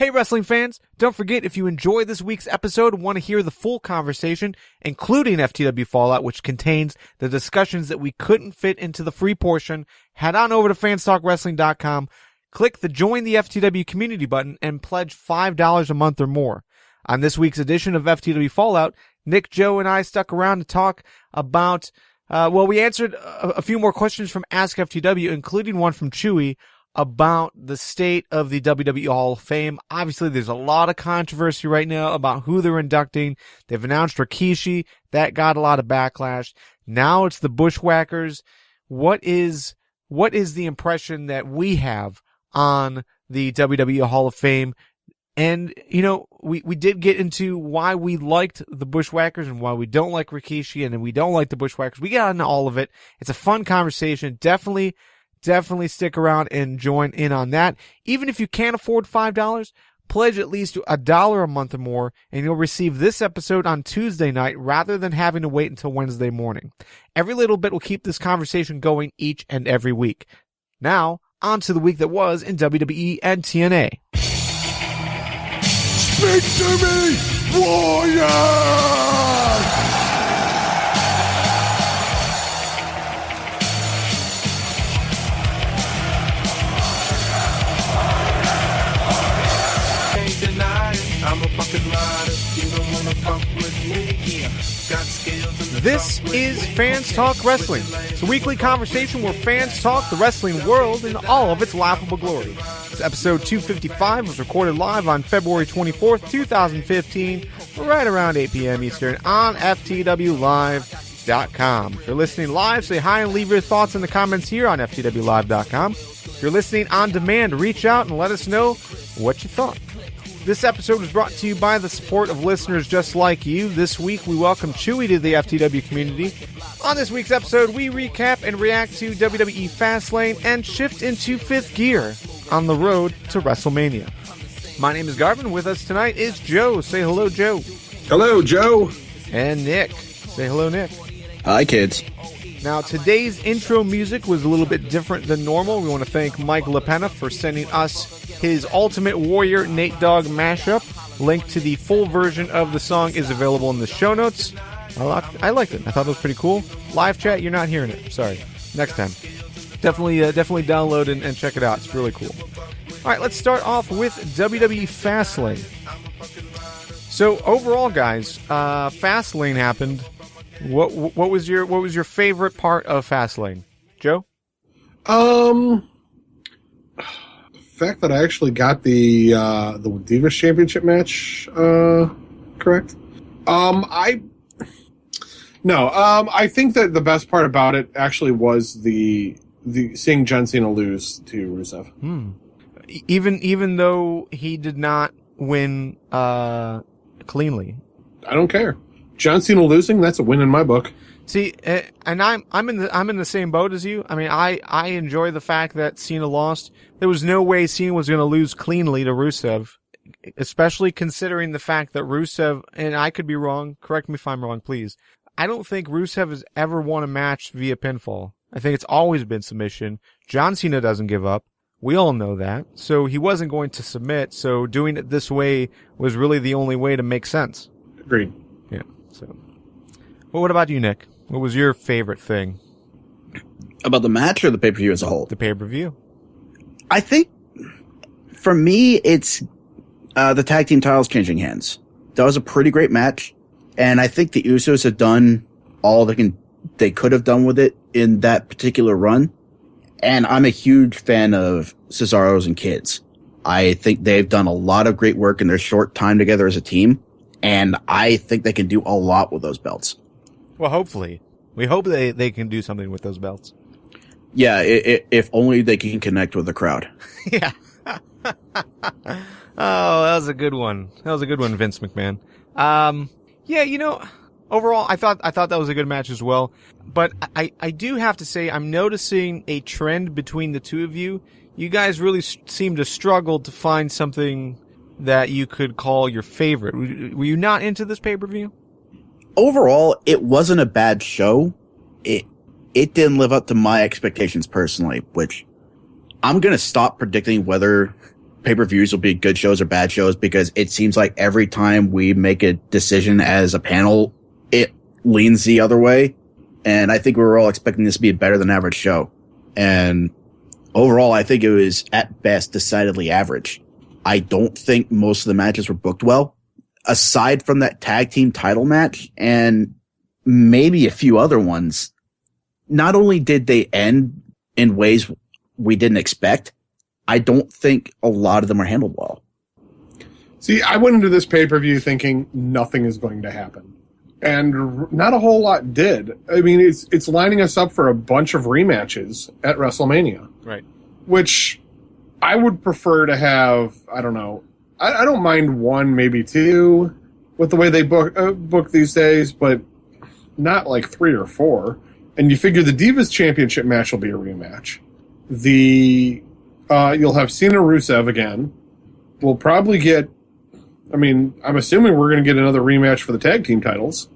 Hey wrestling fans, don't forget if you enjoy this week's episode and want to hear the full conversation, including FTW Fallout, which contains the discussions that we couldn't fit into the free portion, head on over to fanstalkwrestling.com, click the Join the FTW Community button, and pledge $5 a month or more. On this week's edition of FTW Fallout, Nick, Joe, and I stuck around to talk about, we answered a few more questions from askFTW, including one from Chewy, about the state of the WWE Hall of Fame. Obviously, there's a lot of controversy right now about who they're inducting. They've announced Rikishi. That got a lot of backlash. Now it's the Bushwackers. What is the impression that we have on the WWE Hall of Fame? And, we did get into why we liked the Bushwackers and why we don't like Rikishi and we don't like the Bushwackers. We got into all of it. It's a fun conversation. Definitely stick around and join in on that. Even if you can't afford $5, pledge at least $1 a month or more, and you'll receive this episode on Tuesday night rather than having to wait until Wednesday morning. Every little bit will keep this conversation going each and every week. Now, on to the week that was in WWE and TNA. Speak to me, warrior! I'm a fucking rider. You don't wanna fuck with me here. Got skills. This is Fans Talk Wrestling. It's a weekly conversation where fans talk the wrestling world in all of its laughable glory. This episode 255 was recorded live on February 24th, 2015, right around 8 p.m. Eastern on FTWLive.com. If you're listening live, say hi and leave your thoughts in the comments here on FTWLive.com. If you're listening on demand, reach out and let us know what you thought. This episode was brought to you by the support of listeners just like you. This week, we welcome Chewy to the FTW community. On this week's episode, we recap and react to WWE Fastlane and shift into fifth gear on the road to WrestleMania. My name is Garvin. With us tonight is Joe. Say hello, Joe. Hello, Joe. And Nick. Say hello, Nick. Hi, kids. Now, today's intro music was a little bit different than normal. We want to thank Mike LaPena for sending us his Ultimate Warrior Nate Dogg mashup. Link to the full version of the song is available in the show notes. I liked it. I thought it was pretty cool. Live chat, you're not hearing it. Sorry. Next time. Definitely download and check it out. It's really cool. All right, let's start off with WWE Fastlane. So overall, guys, Fastlane happened. What was your favorite part of Fastlane, Joe? The fact that I actually got the Divas Championship match correct. I think that the best part about it actually was the seeing John Cena lose to Rusev. Even though he did not win cleanly, I don't care. John Cena losing, that's a win in my book. See, and I'm in the same boat as you. I mean, I enjoy the fact that Cena lost. There was no way Cena was going to lose cleanly to Rusev, especially considering the fact that Rusev, and I could be wrong, correct me if I'm wrong, please. I don't think Rusev has ever won a match via pinfall. I think it's always been submission. John Cena doesn't give up. We all know that. So he wasn't going to submit, so doing it this way was really the only way to make sense. Agreed. Yeah. So, well, what about you, Nick? What was your favorite thing? About the match or the pay-per-view as a whole? The pay-per-view. I think, for me, it's the tag team titles changing hands. That was a pretty great match, and I think the Usos have done all they could have done with it in that particular run, and I'm a huge fan of Cesaro's and Kids. I think they've done a lot of great work in their short time together as a team, and I think they can do a lot with those belts. Well, hopefully. We hope they can do something with those belts. Yeah, if only they can connect with the crowd. Yeah. Oh, that was a good one. Vince McMahon. Overall, I thought that was a good match as well. But I do have to say, I'm noticing a trend between the two of you. You guys really seem to struggle to find something that you could call your favorite. Were you not into this pay-per-view? Overall, it wasn't a bad show. It didn't live up to my expectations personally, which I'm going to stop predicting whether pay-per-views will be good shows or bad shows, because it seems like every time we make a decision as a panel, it leans the other way. And I think we were all expecting this to be a better than average show. And overall, I think it was at best decidedly average. I don't think most of the matches were booked well, aside from that tag team title match and maybe a few other ones. Not only did they end in ways we didn't expect, I don't think a lot of them are handled well. See, I went into this pay-per-view thinking nothing is going to happen. And not a whole lot did. I mean, it's lining us up for a bunch of rematches at WrestleMania. Right. Which I would prefer to have, I don't know, I don't mind one, maybe two, with the way they book these days, but not like 3 or 4. And you figure the Divas Championship match will be a rematch. You'll have Cena Rusev again. We'll probably get, I mean, I'm assuming we're going to get another rematch for the tag team titles.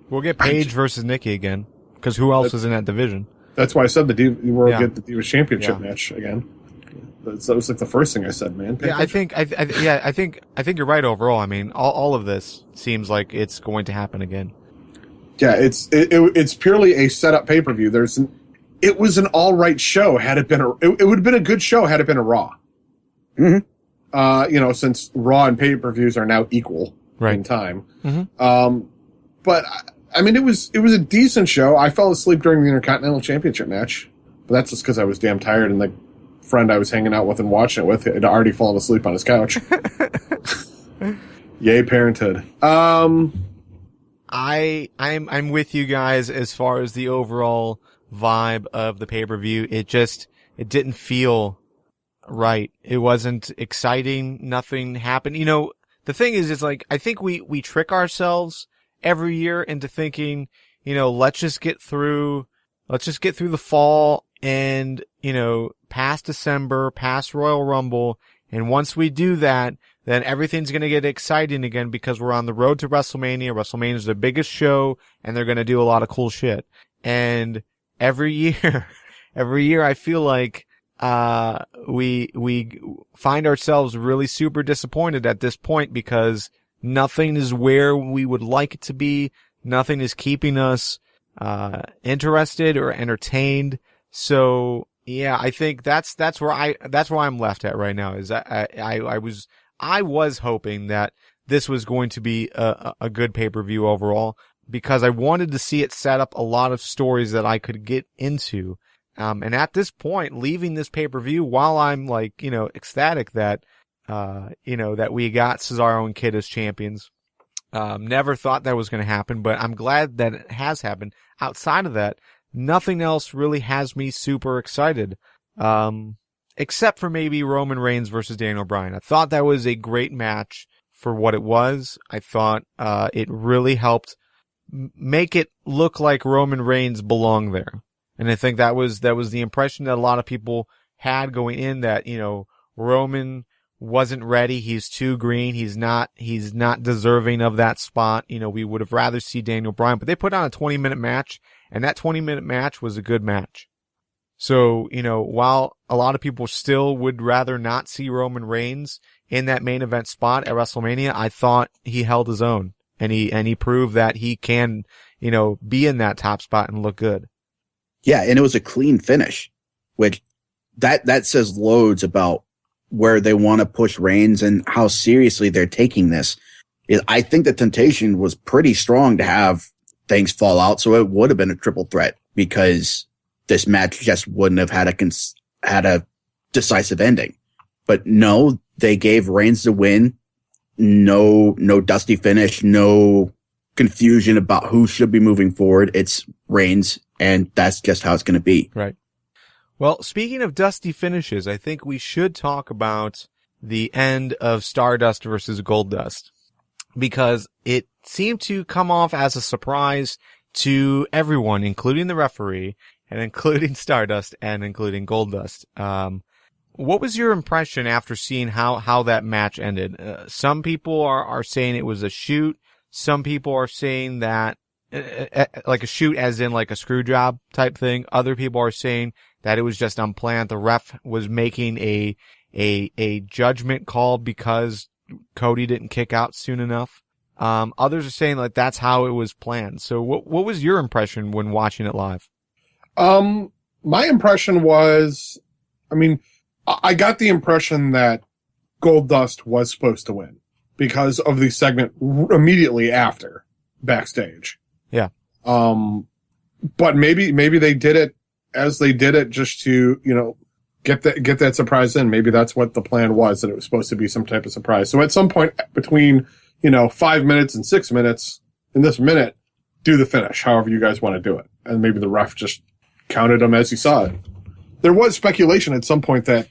We'll get Paige versus Nikki again, because who else is in that division? That's why I said we'll get the Divas Championship match again. That was like the first thing I said, man. Yeah, I think you're right overall. I mean, all of this seems like it's going to happen again. Yeah, it's purely a setup pay-per-view. It was an all right show had it been it would have been a good show had it been a Raw. Mm-hmm. Since Raw and pay-per-views are now equal in time. Mm-hmm. But I mean, it was a decent show. I fell asleep during the Intercontinental Championship match, but that's just because I was damn tired, and the friend I was hanging out with and watching it with had already fallen asleep on his couch. Yay, parenthood. I'm with you guys as far as the overall vibe of the pay-per-view. It didn't feel right. It wasn't exciting. Nothing happened. The thing is, it's like, I think we trick ourselves every year into thinking, let's just get through the fall and, past December, past Royal Rumble. And once we do that, then everything's going to get exciting again, because we're on the road to WrestleMania. WrestleMania is the biggest show, and they're going to do a lot of cool shit. And every year I feel like, we find ourselves really super disappointed at this point, because nothing is where we would like it to be. Nothing is keeping us, interested or entertained. So, yeah, I think that's where I'm left at right now, is I was hoping that this was going to be a good pay-per-view overall, because I wanted to see it set up a lot of stories that I could get into. And at this point, leaving this pay-per-view, while I'm like, ecstatic that, that we got Cesaro and Kidd as champions, never thought that was going to happen, but I'm glad that it has happened. Outside of that, nothing else really has me super excited. Except for maybe Roman Reigns versus Daniel Bryan. I thought that was a great match for what it was. I thought, it really helped make it look like Roman Reigns belonged there. And I think that was the impression that a lot of people had going in, that, Roman wasn't ready. He's too green. He's not deserving of that spot. We would have rather see Daniel Bryan, but they put on a 20-minute match, and that 20-minute match was a good match. So, while a lot of people still would rather not see Roman Reigns in that main event spot at WrestleMania, I thought he held his own, and he proved that he can, be in that top spot and look good. Yeah, and it was a clean finish, which that says loads about where they want to push Reigns and how seriously they're taking this. I think the temptation was pretty strong to have things fall out, so it would have been a triple threat, because this match just wouldn't have had a decisive ending. But no, they gave Reigns the win. No dusty finish, no confusion about who should be moving forward. It's Reigns, and that's just how it's going to be. Right. Well, speaking of dusty finishes, I think we should talk about the end of Stardust versus Goldust, because it seemed to come off as a surprise to everyone, including the referee, and including Stardust, and including Goldust. What was your impression after seeing how that match ended? Some people are saying it was a shoot. Some people are saying that, like a shoot as in like a screw job type thing. Other people are saying that it was just unplanned. The ref was making a a judgment call because Cody didn't kick out soon enough. Others are saying like that's how it was planned. So what was your impression when watching it live? My impression was, I mean, I got the impression that Goldust was supposed to win because of the segment immediately after backstage. Yeah. But maybe they did it as they did it just to, get that surprise in. Maybe that's what the plan was, that it was supposed to be some type of surprise. So at some point between, 5 minutes and 6 minutes in this minute, do the finish, however you guys want to do it. And maybe the ref just counted them as he saw it. There was speculation at some point that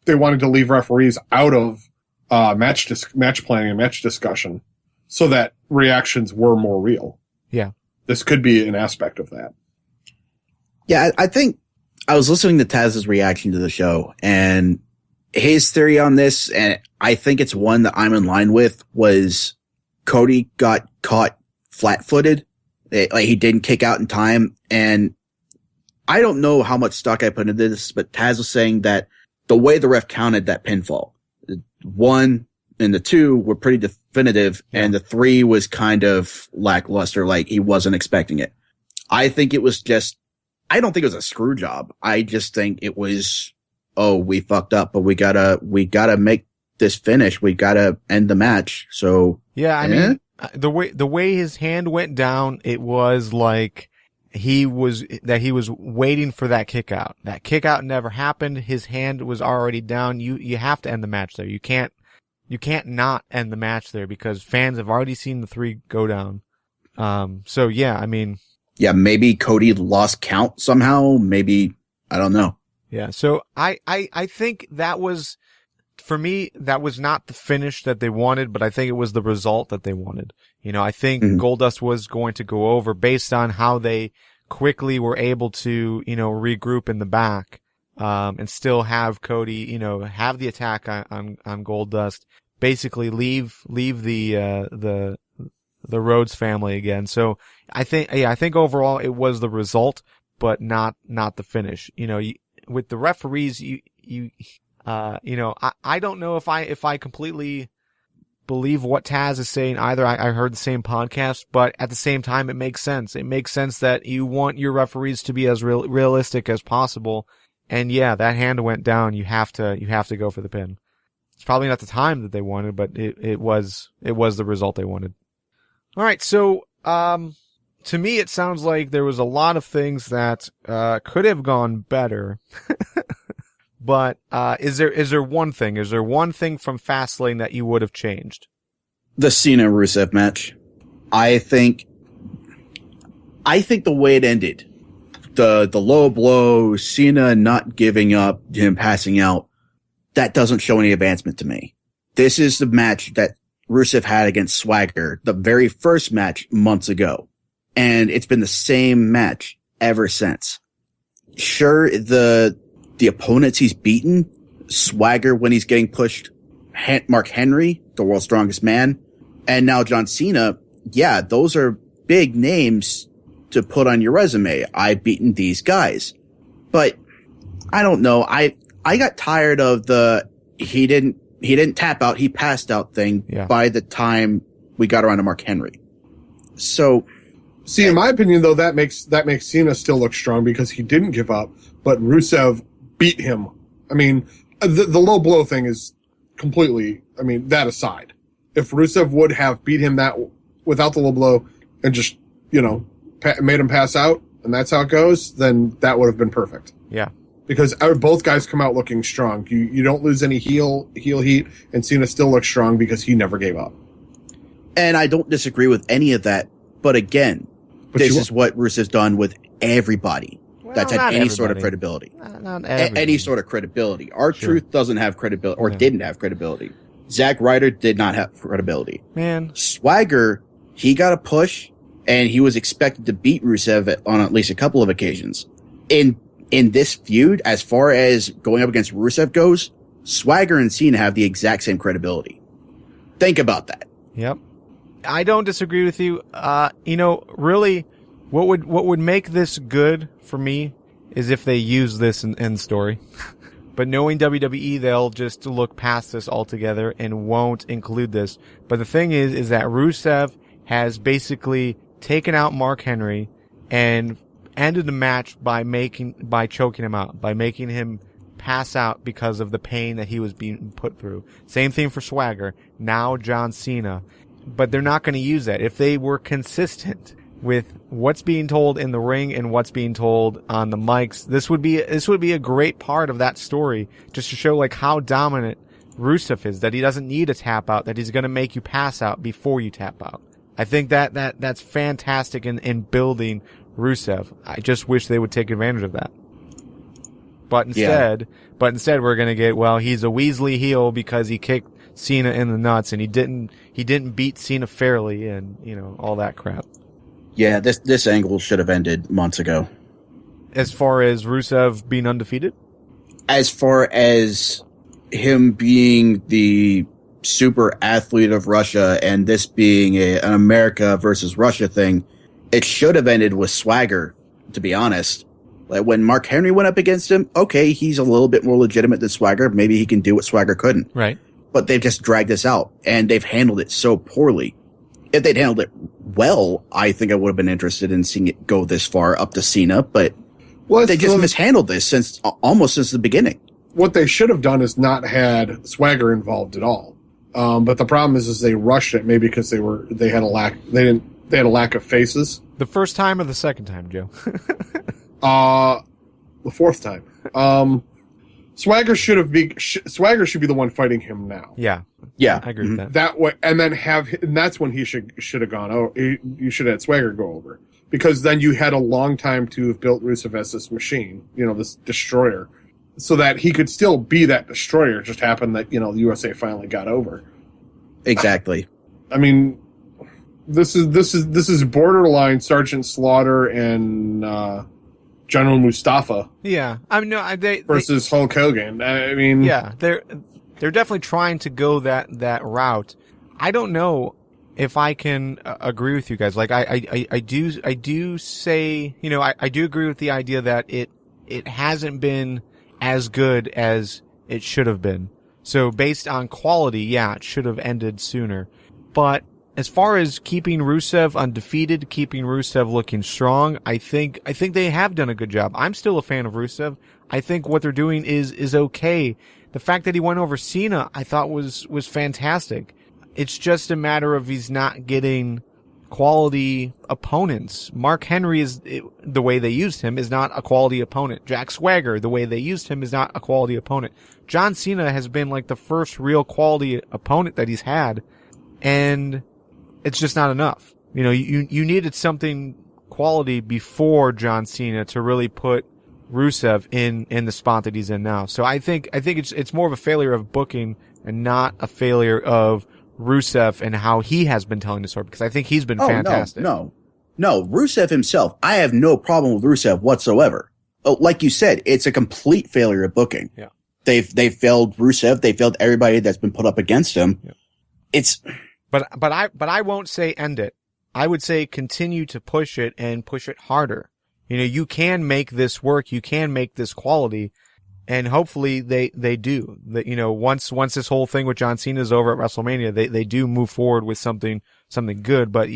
they wanted to leave referees out of match planning and match discussion so that reactions were more real. Yeah. This could be an aspect of that. Yeah, I think I was listening to Taz's reaction to the show, and his theory on this, and I think it's one that I'm in line with, was Cody got caught flat-footed. Like, he didn't kick out in time, and I don't know how much stock I put into this, but Taz was saying that the way the ref counted that pinfall, the 1 and the 2 were pretty definitive, and the 3 was kind of lackluster, like he wasn't expecting it. I think it was just, I don't think it was a screw job. I just think it was, oh, we fucked up, but we gotta make this finish. We gotta end the match. So yeah, I mean, the way his hand went down, it was like he was waiting for that kick out. That kick out never happened. His hand was already down. You have to end the match there. You can't not end the match there because fans have already seen the 3 go down. So yeah, I mean. Yeah, maybe Cody lost count somehow. Maybe, I don't know. Yeah, so I think that was, for me, that was not the finish that they wanted, but I think it was the result that they wanted. I think Goldust was going to go over based on how they quickly were able to, regroup in the back, and still have Cody, have the attack on Goldust, basically leave the Rhodes family again. So I think overall it was the result, but not the finish. With the referees, I don't know if I completely believe what Taz is saying either. I heard the same podcast, but at the same time, it makes sense. It makes sense that you want your referees to be as realistic as possible. And yeah, that hand went down. You have to go for the pin. It's probably not the time that they wanted, but it was the result they wanted. All right. So, to me, it sounds like there was a lot of things that, could have gone better. But, is there one thing from Fastlane that you would have changed? The Cena Rusev match. I think the way it ended, the low blow, Cena not giving up, him passing out, that doesn't show any advancement to me. This is the match that Rusev had against Swagger, the very first match months ago. And it's been the same match ever since. Sure, the opponents he's beaten, Swagger when he's getting pushed, Mark Henry, the world's strongest man, and now John Cena, yeah, those are big names to put on your resume. I've beaten these guys. But I don't know. I got tired of the he didn't tap out, he passed out thing by the time we got around to Mark Henry. So, see, in my opinion, though, that makes Cena still look strong because he didn't give up, but Rusev beat him. I mean, the low blow thing is completely, I mean, that aside. If Rusev would have beat him that without the low blow and just, made him pass out, and that's how it goes, then that would have been perfect. Yeah. Because both guys come out looking strong. You don't lose any heel heat, and Cena still looks strong because he never gave up. And I don't disagree with any of that, but again, this is what Rusev's done with everybody that's had any sort of credibility. Not everybody. Any sort of credibility. R-Truth doesn't have credibility, or didn't have credibility. Zack Ryder did not have credibility. Man. Swagger, he got a push, and he was expected to beat Rusev on at least a couple of occasions. In this feud, as far as going up against Rusev goes, Swagger and Cena have the exact same credibility. Think about that. Yep. I don't disagree with you. Really, what would make this good for me is if they use this in the story. But knowing WWE, they'll just look past this altogether and won't include this. But the thing is that Rusev has basically taken out Mark Henry and ended the match by choking him out, by making him pass out because of the pain that he was being put through. Same thing for Swagger. Now John Cena. But they're not going to use that. If they were consistent with what's being told in the ring and what's being told on the mics, this would be a great part of that story, just to show like how dominant Rusev is, that he doesn't need a tap out, that he's going to make you pass out before you tap out. I think that's fantastic in building Rusev. I just wish they would take advantage of that. But instead we're going to get, well, he's a Weasley heel because he kicked Cena in the nuts and he didn't beat Cena fairly, and all that crap. Yeah, this angle should have ended months ago. As far as Rusev being undefeated? As far as him being the super athlete of Russia and this being an America versus Russia thing, it should have ended with Swagger, to be honest. Like when Mark Henry went up against him, okay, he's a little bit more legitimate than Swagger. Maybe he can do what Swagger couldn't. Right. But they've just dragged this out, and they've handled it so poorly. If they'd handled it well, I think I would have been interested in seeing it go this far up to Cena, but they just mishandled this almost since the beginning. What they should have done is not had Swagger involved at all. But the problem is they rushed it, maybe because they had a lack of faces. The first time or the second time, Joe? The fourth time. Swagger should be the one fighting him now. Yeah, I agree with that. That way, and then that's when he should have gone. Oh, you should have had Swagger go over, because then you had a long time to have built Rusev as this machine, this destroyer, so that he could still be that destroyer. It just happened that the USA finally got over. Exactly. I mean, this is borderline Sergeant Slaughter and General Mustafa. Yeah, I mean, no, versus Hulk Hogan. I mean, yeah, they're definitely trying to go that route. I don't know if I can agree with you guys. Like, I do say, I do agree with the idea that it hasn't been as good as it should have been. So based on quality, yeah, it should have ended sooner. But as far as keeping Rusev undefeated, keeping Rusev looking strong, I think they have done a good job. I'm still a fan of Rusev. I think what they're doing is okay. The fact that he went over Cena, I thought was fantastic. It's just a matter of he's not getting quality opponents. Mark Henry the way they used him is not a quality opponent. Jack Swagger, the way they used him, is not a quality opponent. John Cena has been like the first real quality opponent that he's had, and it's just not enough. You needed something quality before John Cena to really put Rusev in the spot that he's in now. So I think it's more of a failure of booking and not a failure of Rusev and how he has been telling the story, because I think he's been fantastic. No, Rusev himself, I have no problem with Rusev whatsoever. Like you said, it's a complete failure of booking. Yeah. They failed Rusev. They failed everybody that's been put up against him. Yeah. But I won't say end it. I would say continue to push it and push it harder. You can make this work. You can make this quality, and hopefully they do. That once this whole thing with John Cena is over at WrestleMania, they do move forward with something good. But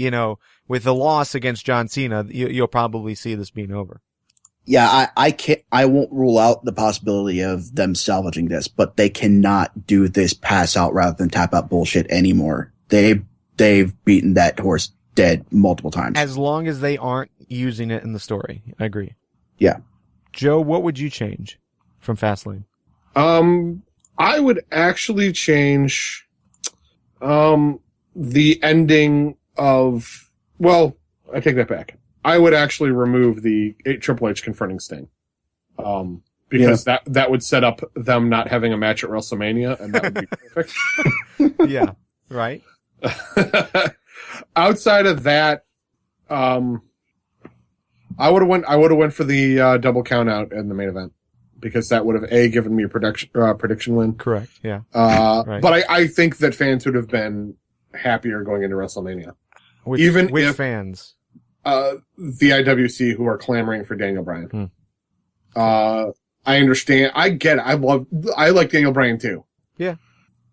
with the loss against John Cena, you'll probably see this being over. Yeah, I won't rule out the possibility of them salvaging this, but they cannot do this pass out rather than tap out bullshit anymore. They've beaten that horse dead multiple times. As long as they aren't using it in the story. I agree. Yeah. Joe, what would you change from Fastlane? I would actually change the ending of, well, I take that back. I would actually remove the Triple H confronting Sting. Because that would set up them not having a match at WrestleMania, and that would be perfect. Yeah, right. Outside of that, I would have went for the double count out in the main event, because that would have given me a prediction win. Correct. Yeah. Right. But I think that fans would have been happier going into WrestleMania. Which fans? The IWC who are clamoring for Daniel Bryan. I understand. I get it. I like Daniel Bryan too. Yeah.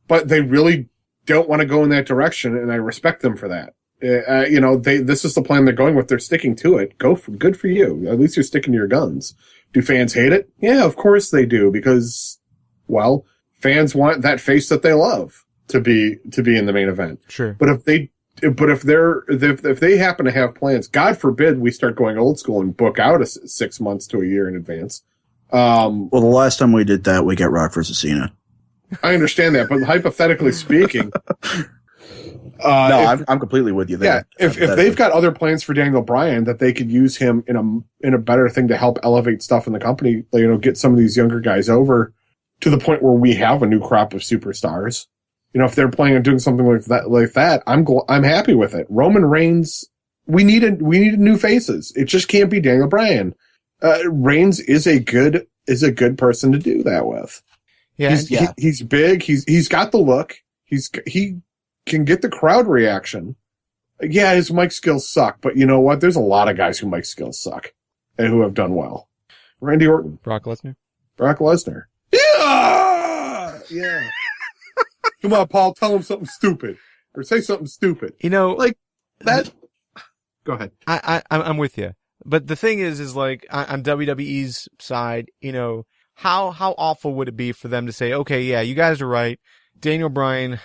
But they really don't want to go in that direction, and I respect them for that. This is the plan they're going with. They're sticking to it. Good for you. At least you're sticking to your guns. Do fans hate it? Yeah, of course they do, because, well, fans want that face that they love to be in the main event. Sure. But if they happen to have plans, God forbid we start going old school and book out 6 months to a year in advance. Well, the last time we did that, we got Rock versus Cena. I understand that, but hypothetically speaking, I'm completely with you there. Yeah, if they've got other plans for Daniel Bryan that they could use him in a better thing to help elevate stuff in the company, get some of these younger guys over to the point where we have a new crop of superstars. If they're planning on doing something like that, I'm happy with it. Roman Reigns, we needed new faces. It just can't be Daniel Bryan. Reigns is a good person to do that with. Yeah, he's big. He's got the look. He can get the crowd reaction. Yeah, his mic skills suck, but you know what? There's a lot of guys who mic skills suck and who have done well. Randy Orton, Brock Lesnar. Yeah. Come on, Paul. Tell him something stupid, or say something stupid. Like that. Go ahead. I'm with you, but the thing is like on WWE's side, how awful would it be for them to say, okay, yeah, you guys are right. Daniel Bryan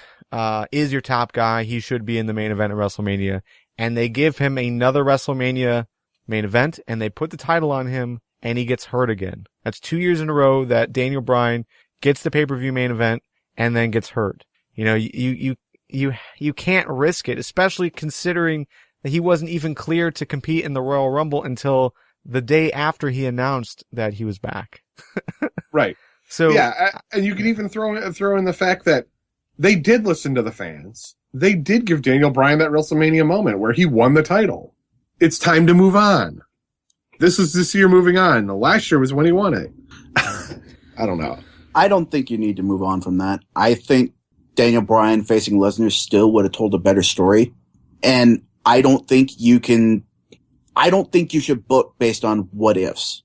is your top guy. He should be in the main event of WrestleMania. And they give him another WrestleMania main event, and they put the title on him, and he gets hurt again. That's 2 years in a row that Daniel Bryan gets the pay-per-view main event and then gets hurt. You can't risk it, especially considering that he wasn't even cleared to compete in the Royal Rumble until the day after he announced that he was back. Right. So yeah, and you can even throw in the fact that they did listen to the fans. They did give Daniel Bryan that WrestleMania moment where he won the title. It's time to move on. This is this year moving on. The last year was when he won it. I don't know. I don't think you need to move on from that. I think Daniel Bryan facing Lesnar still would have told a better story. And I don't think you should book based on what ifs.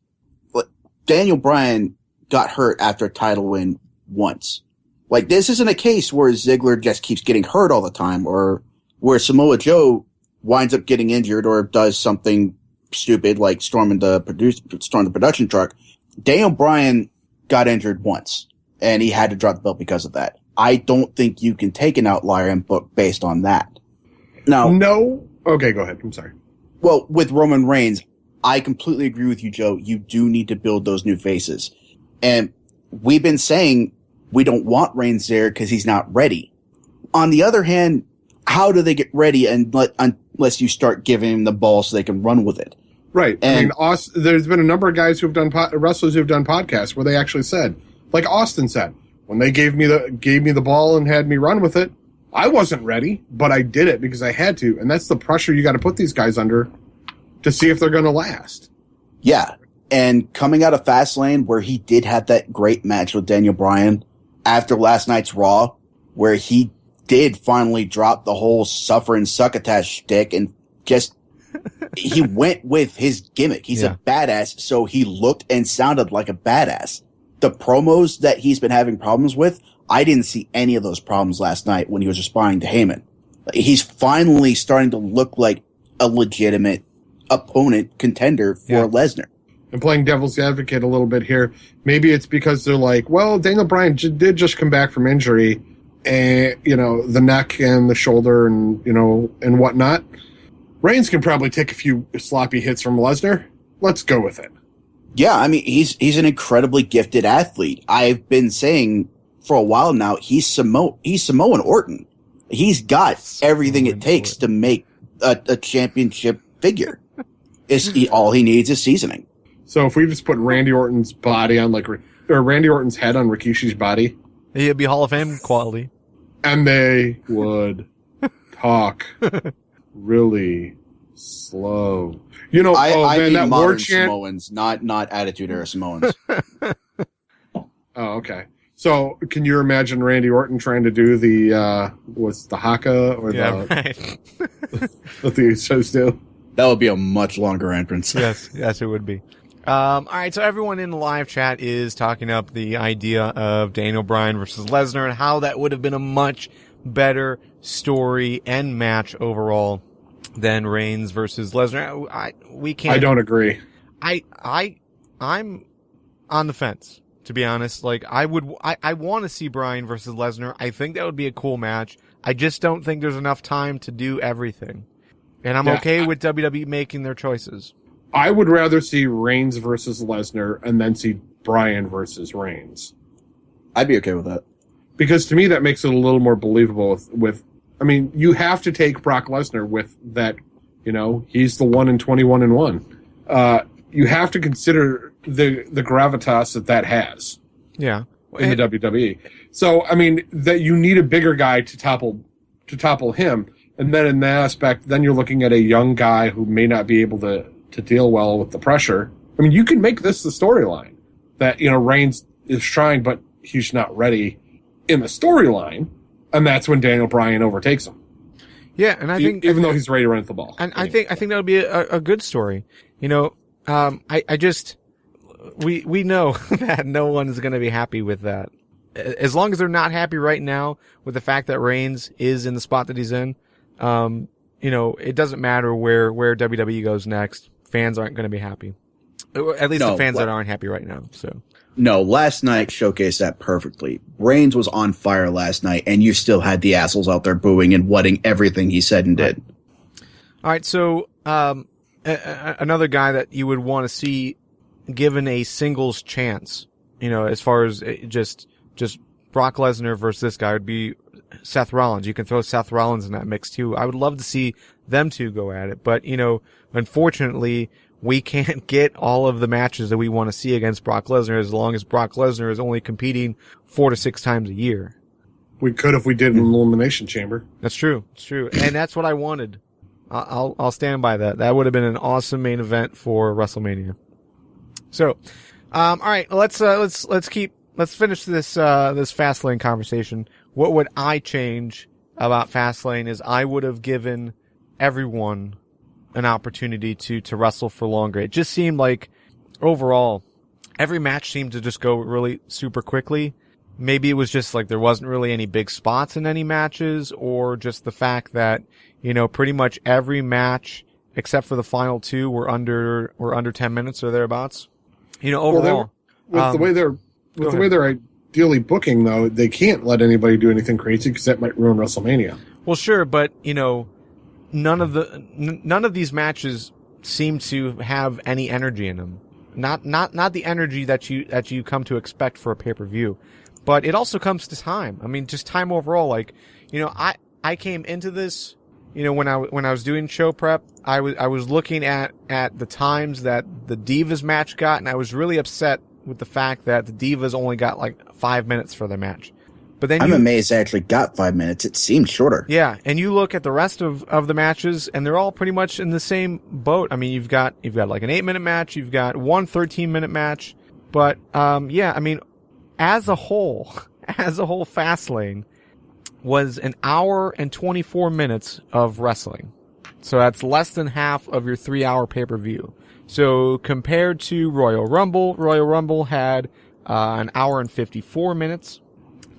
Daniel Bryan got hurt after a title win once. Like, this isn't a case where Ziggler just keeps getting hurt all the time, or where Samoa Joe winds up getting injured or does something stupid like storm the production truck. Daniel Bryan got injured once, and he had to drop the belt because of that. I don't think you can take an outlier and book based on that. Now, no. Okay, go ahead. I'm sorry. Well, with Roman Reigns, I completely agree with you, Joe. You do need to build those new faces. And we've been saying we don't want Reigns there because he's not ready. On the other hand, how do they get ready unless you start giving them the ball so they can run with it? Right. And, there's been a number of guys who've done wrestlers who've done podcasts where they actually said, like Austin said, when they gave me the ball and had me run with it, I wasn't ready, but I did it because I had to. And that's the pressure you got to put these guys under to see if they're going to last. Yeah. And coming out of Fastlane, where he did have that great match with Daniel Bryan after last night's Raw, where he did finally drop the whole suffer and succotash shtick and just, he went with his gimmick. He's a badass, so he looked and sounded like a badass. The promos that he's been having problems with, I didn't see any of those problems last night when he was responding to Heyman. He's finally starting to look like a legitimate opponent contender for Lesnar. And playing devil's advocate a little bit here, maybe it's because they're like, well, Daniel Bryan did just come back from injury, and the neck and the shoulder and and whatnot. Reigns can probably take a few sloppy hits from Lesnar. Let's go with it. Yeah, I mean, he's an incredibly gifted athlete. I've been saying for a while now, he's Samoan Orton. He's got everything it takes to make a championship figure. All he needs is seasoning. So if we just put Randy Orton's body on or Randy Orton's head on Rikishi's body, it'd be Hall of Fame quality. And they would talk really slow. I mean that modern war chant. Samoans, not Attitude Era Samoans. Oh, okay. So can you imagine Randy Orton trying to do the what's the haka or what the shows do? That would be a much longer entrance. Yes, it would be. All right, so everyone in the live chat is talking up the idea of Daniel Bryan versus Lesnar and how that would have been a much better story and match overall than Reigns versus Lesnar. I don't agree. I'm on the fence, to be honest. Like, I want to see Bryan versus Lesnar. I think that would be a cool match. I just don't think there's enough time to do everything. And I'm okay with WWE making their choices. I would rather see Reigns versus Lesnar and then see Bryan versus Reigns. I'd be okay with that. Because to me, that makes it a little more believable with I mean, you have to take Brock Lesnar with that, you know, he's the 1-21-1. You have to consider the gravitas that has. Yeah. In the WWE. So, I mean, that you need a bigger guy to topple him. And then in that aspect, then you're looking at a young guy who may not be able to deal well with the pressure. I mean, you can make this the storyline that, you know, Reigns is trying, but he's not ready in the storyline. And that's when Daniel Bryan overtakes him. Yeah, and I think even though he's ready to run at the ball. And I think that would be a good story. You know, we know that no one is going to be happy with that. As long as they're not happy right now with the fact that Reigns is in the spot that he's in, you know, it doesn't matter where WWE goes next. Fans aren't going to be happy. At least the fans that aren't happy right now. So. No, last night showcased that perfectly. Reigns was on fire last night, and you still had the assholes out there booing and whatting everything he said and did. All right, so another guy that you would want to see given a singles chance, you know, as far as just Brock Lesnar versus this guy would be Seth Rollins. You can throw Seth Rollins in that mix too. I would love to see them two go at it, but you know, unfortunately, we can't get all of the matches that we want to see against Brock Lesnar as long as Brock Lesnar is only competing 4 to 6 times a year. We could if we did an Elimination Chamber. That's true. It's true. And that's what I wanted. I'll stand by that. That would have been an awesome main event for WrestleMania. So, all right, let's finish this Fastlane conversation. What would I change about Fastlane is I would have given everyone an opportunity to wrestle for longer. It just seemed like overall every match seemed to just go really super quickly. Maybe it was just like there wasn't really any big spots in any matches, or just the fact that, you know, pretty much every match except for the final 2 were under 10 minutes or thereabouts. You know, overall, the way they're ideally booking though, they can't let anybody do anything crazy because that might ruin WrestleMania. Well, sure, but you know, none of these matches seem to have any energy in them. Not the energy that you come to expect for a pay-per-view. But it also comes to time. I mean, just time overall. Like, you know, I came into this, you know, when I was doing show prep, I was looking at the times that the Divas match got, and I was really upset with the fact that the Divas only got like 5 minutes for their match. But then I'm amazed they actually got 5 minutes. It seemed shorter. Yeah, and you look at the rest of the matches, and they're all pretty much in the same boat. I mean, you've got like an 8-minute match, you've got one 13-minute match, but yeah, I mean, as a whole, Fastlane was an hour and 24 minutes of wrestling. So that's less than half of your 3-hour pay-per-view. So compared to Royal Rumble had an hour and 54 minutes.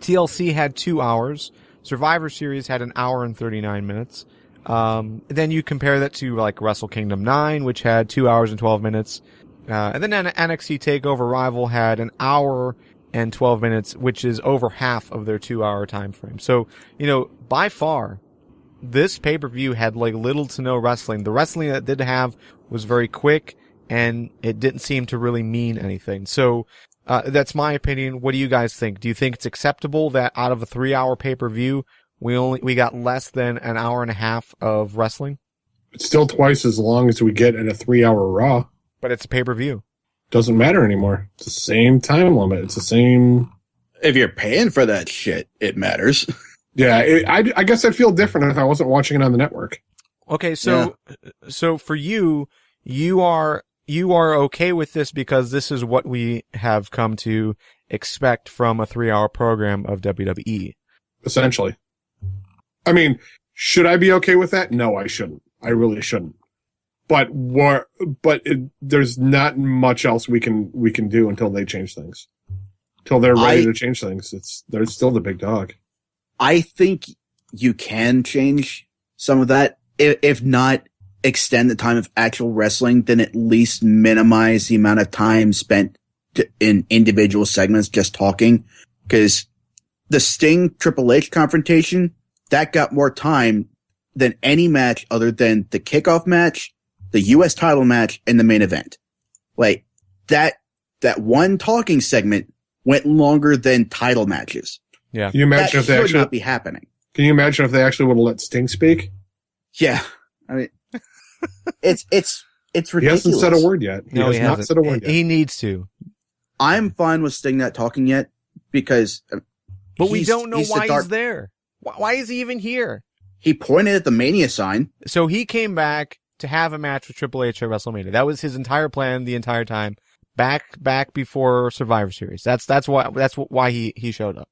TLC had 2 hours. Survivor Series had an hour and 39 minutes. Then you compare that to like Wrestle Kingdom 9, which had 2 hours and 12 minutes. And then NXT TakeOver Rival had an hour and 12 minutes, which is over half of their 2-hour time frame. So, you know, by far, this pay-per-view had like little to no wrestling. The wrestling that it did have was very quick, and it didn't seem to really mean anything. So, that's my opinion. What do you guys think? Do you think it's acceptable that out of a 3-hour pay-per-view, we got less than an hour and a half of wrestling? It's still twice as long as we get in a 3-hour Raw. But it's a pay-per-view. Doesn't matter anymore. It's the same time limit. It's the same. If you're paying for that shit, it matters. Yeah, I guess I'd feel different if I wasn't watching it on the network. Okay, so for you are okay with this because this is what we have come to expect from a 3-hour program of WWE. Essentially. I mean, should I be okay with that? No, I shouldn't. I really shouldn't. There's not much else we can do until they change things. Until they're ready to change things. They're still the big dog. I think you can change some of that. If not extend the time of actual wrestling, then at least minimize the amount of time spent in individual segments just talking. Because the Sting Triple H confrontation, that got more time than any match other than the kickoff match, the U.S. title match, and the main event. Like, that one talking segment went longer than title matches. Yeah. Can you imagine if they should not be happening. Can you imagine if they actually would have let Sting speak? Yeah. I mean, it's ridiculous. He hasn't said a word yet. He has not said a word yet. He needs to. I'm fine with Sting not talking yet because but we don't know why he's there. Why is he even here? He pointed at the Mania sign. So he came back to have a match with Triple H at WrestleMania. That was his entire plan the entire time. Back before Survivor Series. That's why he showed up.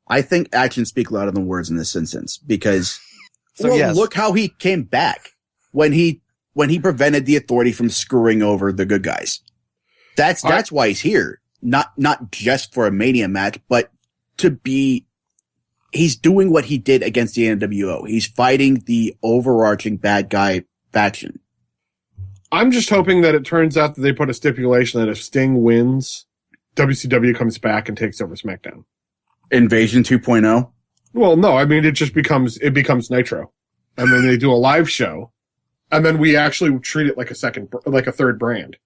I think actions speak louder than words in this instance because yes. Look how he came back when he prevented the Authority from screwing over the good guys. That's why he's here. Not just for a Mania match, but he's doing what he did against the NWO. He's fighting the overarching bad guy faction. I'm just hoping that it turns out that they put a stipulation that if Sting wins, WCW comes back and takes over SmackDown. Invasion 2.0? Well, no, I mean, it becomes Nitro. And then they do a live show. And then we actually treat it like a third brand.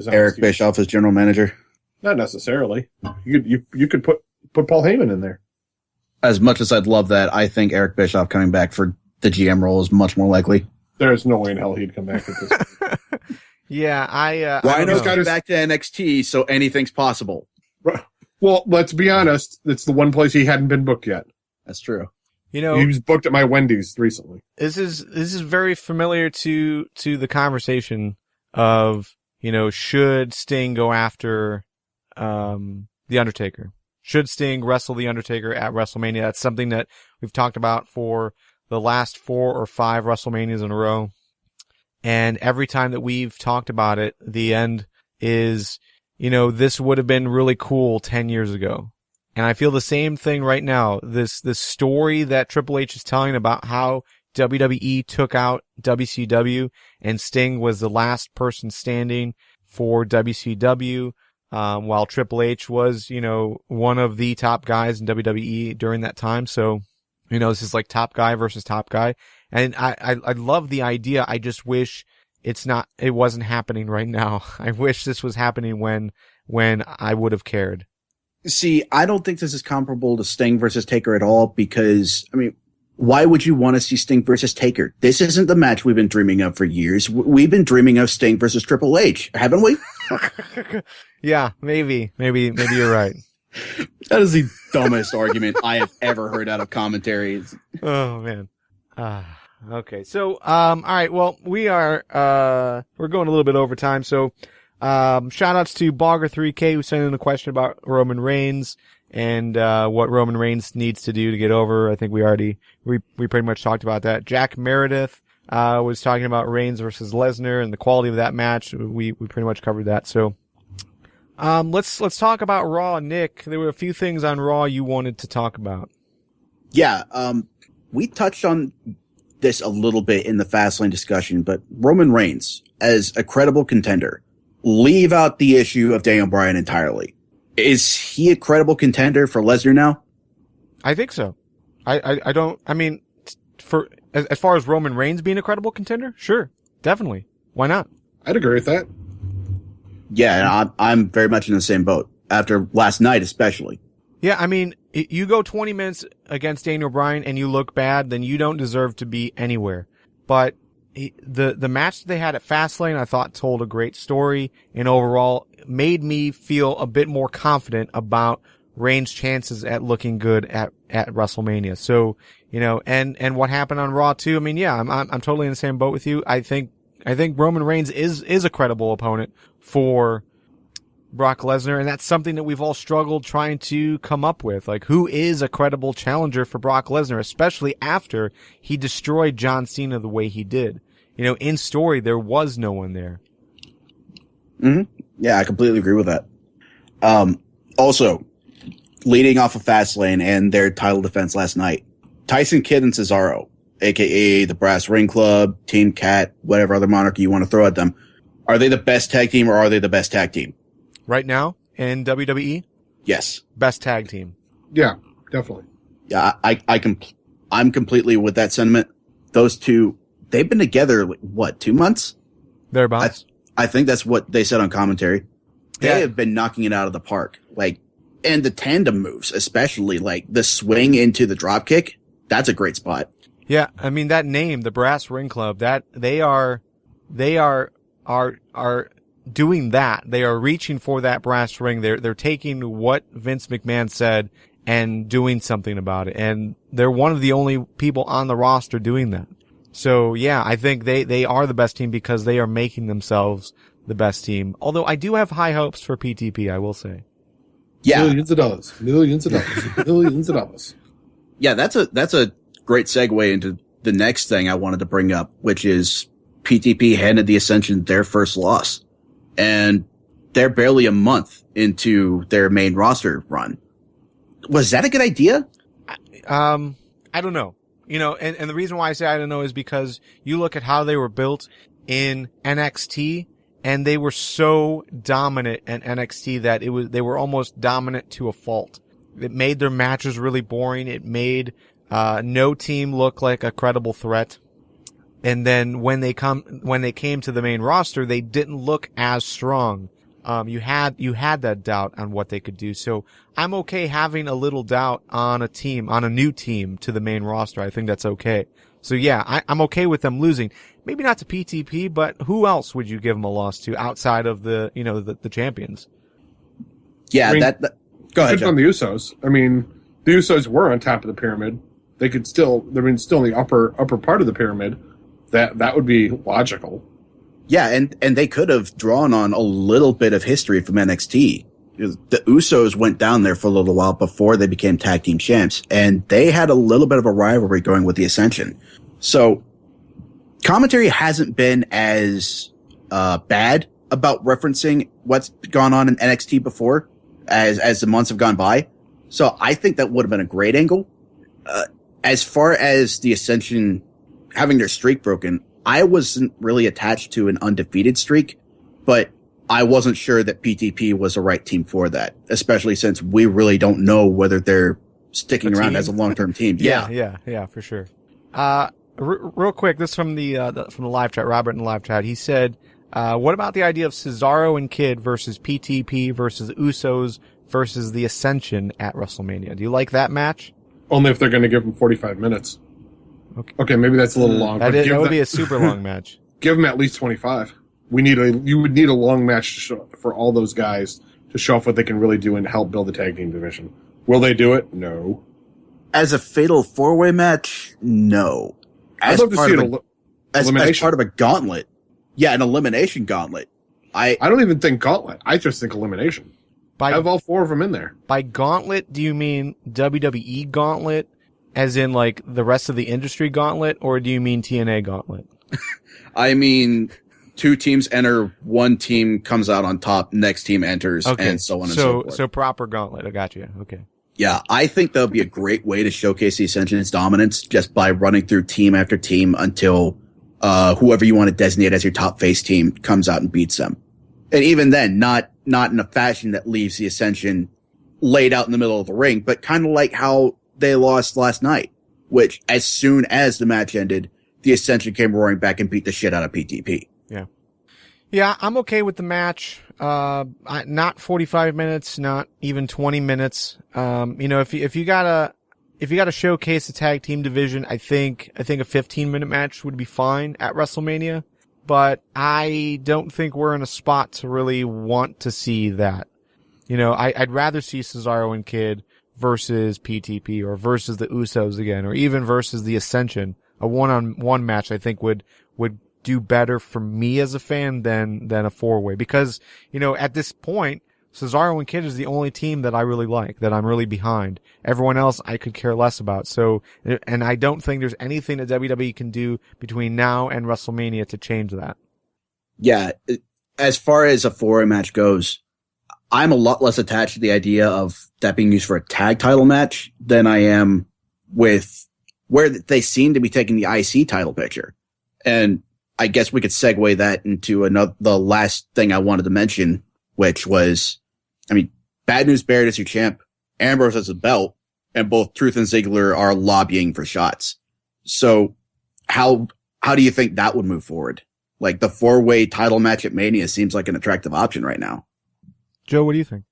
Eric Bischoff as general manager? Not necessarily. You could put Paul Heyman in there. As much as I'd love that, I think Eric Bischoff coming back for the GM role is much more likely. There's no way in hell he'd come back at this. Yeah, Rhino's got back to NXT, so anything's possible. Well, let's be honest. It's the one place he hadn't been booked yet. That's true. He was booked at my Wendy's recently. This is very familiar to the conversation of, should Sting go after The Undertaker? Should Sting wrestle The Undertaker at WrestleMania? That's something that we've talked about for the last 4 or 5 WrestleManias in a row. And every time that we've talked about it, the end is, this would have been really cool 10 years ago. And I feel the same thing right now. This story that Triple H is telling about how WWE took out WCW and Sting was the last person standing for WCW, while Triple H was, one of the top guys in WWE during that time. So, this is like top guy versus top guy. And I love the idea. I just wish it wasn't happening right now. I wish this was happening when I would have cared. See, I don't think this is comparable to Sting versus Taker at all because, why would you want to see Sting versus Taker? This isn't the match we've been dreaming of for years. We've been dreaming of Sting versus Triple H, haven't we? Yeah, maybe you're right. That is the dumbest argument I have ever heard out of commentaries. Oh man. Okay. So, all right. Well, we're going a little bit over time. So, shout outs to Bogger3K who sent in a question about Roman Reigns and, what Roman Reigns needs to do to get over. I think we pretty much talked about that. Jack Meredith, was talking about Reigns versus Lesnar and the quality of that match. We pretty much covered that. So, let's talk about Raw. Nick, there were a few things on Raw you wanted to talk about. Yeah. We touched on this a little bit in the Fastlane discussion, but Roman Reigns as a credible contender, leave out the issue of Daniel Bryan entirely. Is he a credible contender for Lesnar now? I think so. For as far as Roman Reigns being a credible contender, sure, definitely. Why not? I'd agree with that. Yeah, and I'm very much in the same boat after last night, especially. Yeah, you go 20 minutes against Daniel Bryan and you look bad, then you don't deserve to be anywhere. But the match that they had at Fastlane, I thought told a great story and overall made me feel a bit more confident about Reigns' chances at looking good at WrestleMania. So, and what happened on Raw too. I'm totally in the same boat with you. I think Roman Reigns is a credible opponent for Brock Lesnar, and that's something that we've all struggled trying to come up with. Like, who is a credible challenger for Brock Lesnar, especially after he destroyed John Cena the way he did? in story, there was no one there. Yeah, I completely agree with that. Also, leading off of Fastlane and their title defense last night, Tyson Kidd and Cesaro, aka the Brass Ring Club, Team Cat, whatever other moniker you want to throw at them, are they the best tag team or are they the best tag team? Right now in WWE? Yes. Best tag team. Yeah, definitely. Yeah, I'm completely with that sentiment. Those two, they've been together, 2 months? Thereabouts. I think that's what they said on commentary. They have been knocking it out of the park. And the tandem moves, especially the swing into the drop kick, that's a great spot. Yeah, I mean that name, the Brass Ring Club, that they are doing that. They are reaching for that brass ring. They're taking what Vince McMahon said and doing something about it. And they're one of the only people on the roster doing that. So yeah, I think they are the best team because they are making themselves the best team. Although I do have high hopes for PTP, I will say. Yeah. Millions of dollars. Millions of dollars. Yeah, that's a great segue into the next thing I wanted to bring up, which is PTP handed the Ascension their first loss. And they're barely a month into their main roster run. Was that a good idea? I don't know. And the reason why I say I don't know is because you look at how they were built in NXT, and they were so dominant in NXT that they were almost dominant to a fault. It made their matches really boring. It made no team look like a credible threat. And then when they came to the main roster, they didn't look as strong. You had that doubt on what they could do. So I'm okay having a little doubt on a new team to the main roster. I think that's okay. So yeah, I'm okay with them losing. Maybe not to PTP, but who else would you give them a loss to outside of the champions? Yeah, go ahead, on the Usos. I mean, the Usos were on top of the pyramid. They're still in the upper part of the pyramid. That would be logical. Yeah, and they could have drawn on a little bit of history from NXT. The Usos went down there for a little while before they became tag team champs, and they had a little bit of a rivalry going with the Ascension. So commentary hasn't been as bad about referencing what's gone on in NXT before as the months have gone by. So I think that would have been a great angle. As far as the Ascension having their streak broken, I wasn't really attached to an undefeated streak, but I wasn't sure that PTP was the right team for that, especially since we really don't know whether they're sticking around as a long-term team. Yeah, for sure. Real quick, this from the live chat, Robert in the live chat. He said, what about the idea of Cesaro and Kidd versus PTP versus Usos versus the Ascension at WrestleMania? Do you like that match? Only if they're going to give them 45 minutes. Okay, maybe that's a little long. That would be a super long match. Give them at least 25. You would need a long match for all those guys to show off what they can really do and help build the tag team division. Will they do it? No. As a fatal four-way match, no. I'd love to see as part of a gauntlet. Yeah, an elimination gauntlet. I don't even think gauntlet. I just think elimination. Have all four of them in there. By gauntlet, do you mean WWE gauntlet, as in like the rest of the industry gauntlet, or do you mean TNA gauntlet? I mean, two teams enter, one team comes out on top, next team enters, and so on and so forth. So proper gauntlet. I got you. Okay. Yeah, I think that would be a great way to showcase the Ascension's dominance just by running through team after team until whoever you want to designate as your top face team comes out and beats them. And even then, not in a fashion that leaves the Ascension laid out in the middle of the ring, but kind of like how they lost last night, which as soon as the match ended, the Ascension came roaring back and beat the shit out of PTP. Yeah. Yeah, I'm okay with the match. Not 45 minutes, not even 20 minutes. If you gotta showcase the tag team division, I think a 15-minute match would be fine at WrestleMania, but I don't think we're in a spot to really want to see that. I'd rather see Cesaro and Kidd versus PTP or versus the Usos again, or even versus the Ascension. A one-on-one match, I think would do better for me as a fan than a four-way, because, at this point, Cesaro and Kidd is the only team that I really like, that I'm really behind. Everyone else I could care less about. So, and I don't think there's anything that WWE can do between now and WrestleMania to change that. Yeah. As far as a 4-way match goes, I'm a lot less attached to the idea of that being used for a tag title match than I am with where they seem to be taking the IC title picture. And I guess we could segue that into the last thing I wanted to mention, which was, Bad News Barrett is your champ, Ambrose has a belt, and both Truth and Ziggler are lobbying for shots. So how do you think that would move forward? Like, the 4-way title match at Mania seems like an attractive option right now. Joe, what do you think?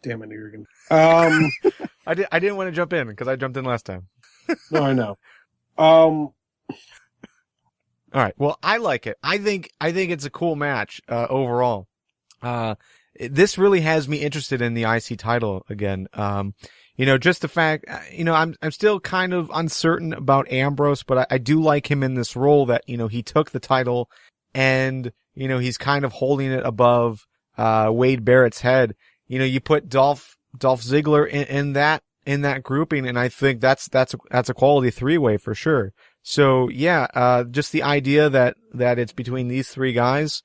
Damn it, you're gonna. I didn't want to jump in because I jumped in last time. No, I know. All right. Well, I like it. I think it's a cool match, overall. This really has me interested in the IC title again. Just the fact, I'm still kind of uncertain about Ambrose, but I do like him in this role that, he took the title and, he's kind of holding it above, Wade Barrett's head. You put Dolph Ziggler in that grouping, and I think that's a quality 3-way for sure. So yeah, just the idea that it's between these three guys,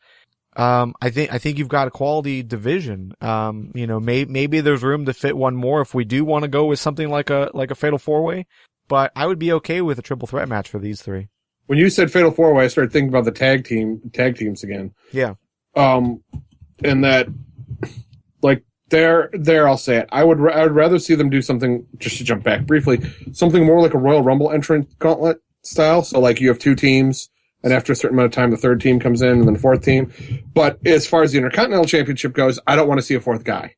I think you've got a quality division. Maybe there's room to fit one more if we do want to go with something like a fatal 4-way, but I would be okay with a triple threat match for these three. When you said fatal 4-way, I started thinking about the tag teams again. Yeah. And that, like, there, I'll say it. I would rather see them do something, just to jump back briefly, something more like a Royal Rumble entrant gauntlet style. So, like, you have 2 teams, and after a certain amount of time, the 3rd team comes in, and then the 4th team. But as far as the Intercontinental Championship goes, I don't want to see a 4th guy.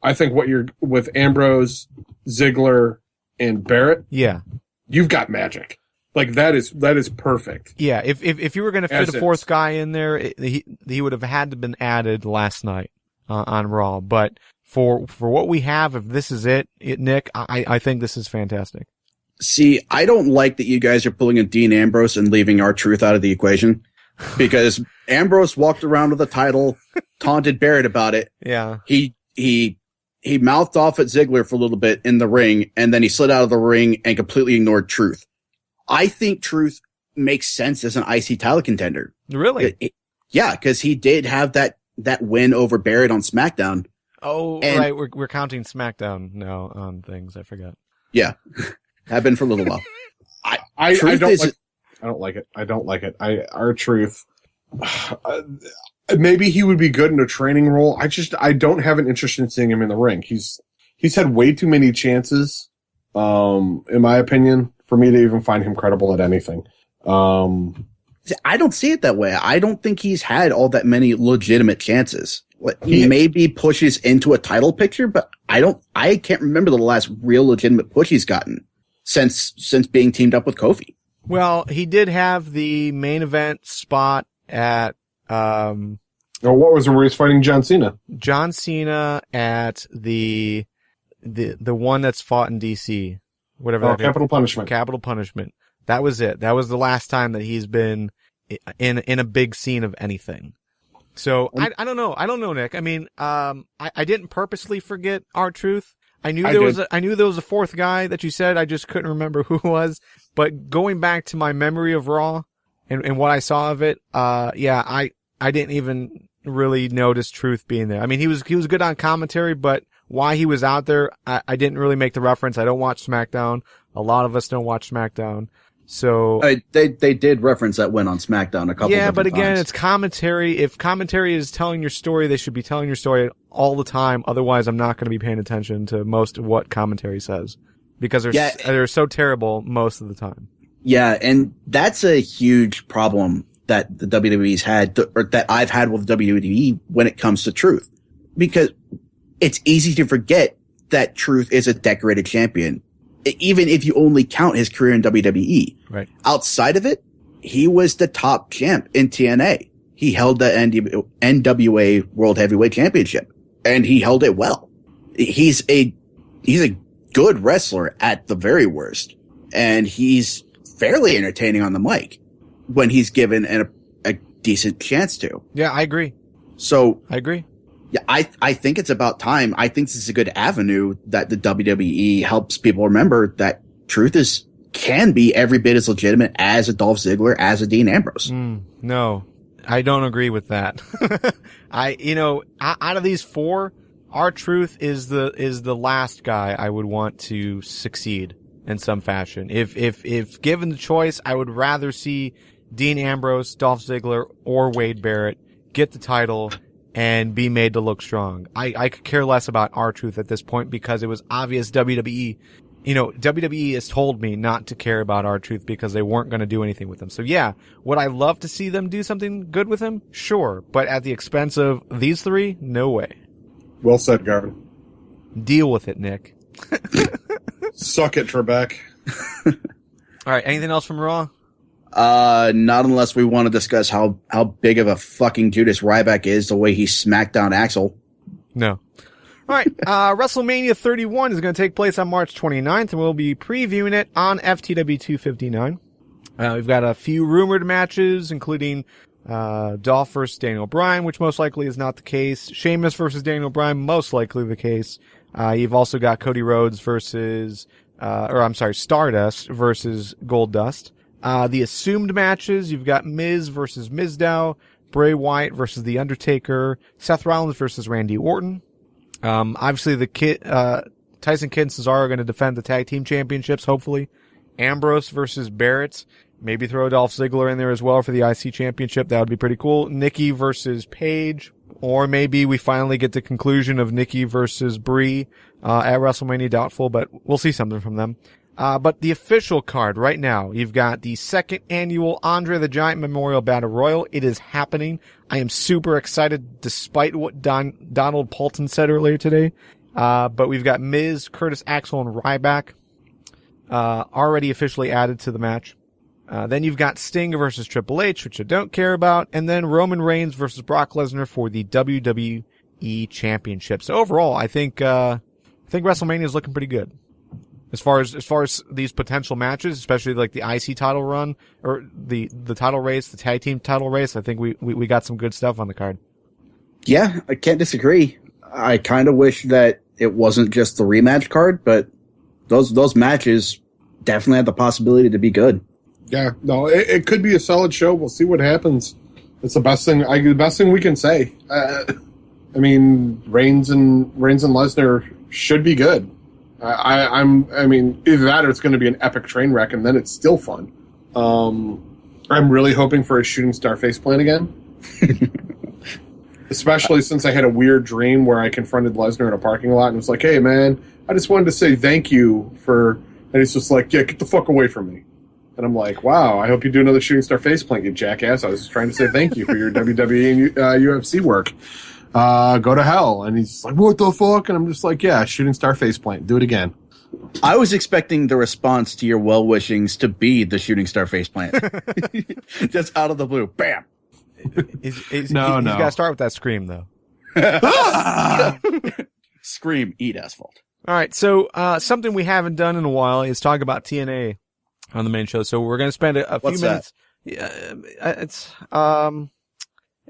I think what you're with Ambrose, Ziggler, and Barrett, yeah, you've got magic. Like, that is perfect. Yeah, if you were going to fit a 4th guy in there, he would have had to been added last night on Raw. But for what we have, if this is Nick, I think this is fantastic. See, I don't like that you guys are pulling in Dean Ambrose and leaving R-Truth out of the equation, because Ambrose walked around with the title, taunted Barrett about it. Yeah. He mouthed off at Ziggler for a little bit in the ring, and then he slid out of the ring and completely ignored Truth. I think Truth makes sense as an IC title contender. Really? Yeah, because he did have that win over Barrett on SmackDown. Oh, and, right. We're counting SmackDown now on things. I forgot. Yeah. Have been for a little while. I don't like it. R-Truth. Maybe he would be good in a training role. I don't have an interest in seeing him in the ring. He's had way too many chances, in my opinion, for me to even find him credible at anything. I don't see it that way. I don't think he's had all that many legitimate chances. He maybe pushes into a title picture, but I can't remember the last real legitimate push he's gotten since being teamed up with Kofi. Well, he did have the main event spot at, what was it where he's fighting John Cena? John Cena at the one that's fought in DC. Whatever that Capital Punishment. Capital Punishment. That was it. That was the last time that he's been in a big scene of anything. So I don't know. I don't know, Nick. I mean, I didn't purposely forget R-Truth. I knew there was a 4th guy that you said. I just couldn't remember who it was. But going back to my memory of Raw and what I saw of it, I didn't even really notice Truth being there. I mean, he was good on commentary, but why he was out there, I didn't really make the reference. I don't watch SmackDown. A lot of us don't watch SmackDown. So they did reference that win on SmackDown a couple. Yeah, but again, times. It's commentary. If commentary is telling your story, they should be telling your story all the time. Otherwise, I'm not going to be paying attention to most of what commentary says because they're so terrible most of the time. Yeah, and that's a huge problem that the WWE's had, or that I've had with WWE when it comes to Truth, because it's easy to forget that Truth is a decorated champion, even if you only count his career in WWE. Right. Outside of it, he was the top champ in TNA. He held the NWA World Heavyweight Championship, and he held it well. He's a good wrestler at the very worst, and he's fairly entertaining on the mic when he's given a decent chance to. Yeah, I agree. So I agree. Yeah, I think it's about time. I think this is a good avenue that the WWE helps people remember that truth can be every bit as legitimate as a Dolph Ziggler, as a Dean Ambrose. No, I don't agree with that. Out of these four, R-Truth is the last guy I would want to succeed in some fashion. If given the choice, I would rather see Dean Ambrose, Dolph Ziggler, or Wade Barrett get the title and be made to look strong. I could care less about R-Truth at this point because it was obvious WWE has told me not to care about R-Truth because they weren't going to do anything with him. So yeah, would I love to see them do something good with him? Sure. But at the expense of these three? No way. Well said, Garvin. Deal with it, Nick. Suck it, Trebek. All right. Anything else from Raw? Not unless we want to discuss how big of a fucking Judas Ryback is, the way he smacked down Axel. No. All right. WrestleMania 31 is going to take place on March 29th, and we'll be previewing it on FTW255. We've got a few rumored matches, including Dolph versus Daniel Bryan, which most likely is not the case. Sheamus versus Daniel Bryan, most likely the case. You've also got Cody Rhodes versus, Stardust versus Goldust. The assumed matches, you've got Miz versus Mizdow, Bray Wyatt versus The Undertaker, Seth Rollins versus Randy Orton. Obviously Tyson Kidd and Cesaro are going to defend the tag team championships, hopefully. Ambrose versus Barrett. Maybe throw Dolph Ziggler in there as well for the IC championship. That would be pretty cool. Nikki versus Paige. Or maybe we finally get the conclusion of Nikki versus Brie, at WrestleMania. Doubtful, but we'll see something from them. But the official card right now, you've got the second annual Andre the Giant Memorial Battle Royal. It is happening. I am super excited despite what Donald Poulton said earlier today. But we've got Miz, Curtis Axel, and Ryback, already officially added to the match. Then you've got Sting versus Triple H, which I don't care about. And then Roman Reigns versus Brock Lesnar for the WWE Championship. So overall, I think WrestleMania is looking pretty good. As far as these potential matches, especially like the IC title run or the title race, the tag team title race, I think we got some good stuff on the card. Yeah, I can't disagree. I kind of wish that it wasn't just the rematch card, but those matches definitely have the possibility to be good. Yeah, no, it could be a solid show. We'll see what happens. It's the best thing we can say. I mean, Reigns and Lesnar should be good. I mean, either that or it's going to be an epic train wreck, and then it's still fun. I'm really hoping for a shooting star faceplant again. Especially since I had a weird dream where I confronted Lesnar in a parking lot and was like, hey, man, I just wanted to say thank you for... And he's just like, yeah, get the fuck away from me. And I'm like, wow, I hope you do another shooting star faceplant, you jackass. I was just trying to say thank you for your WWE and UFC work. Go to hell. And he's like, what the fuck? And I'm just like, yeah, shooting star faceplant. Do it again. I was expecting the response to your well-wishings to be the shooting star faceplant. Just out of the blue. Bam! He's got to start with that scream, though. Scream, eat asphalt. All right, so something we haven't done in a while is talk about TNA on the main show. So we're going to spend a few minutes.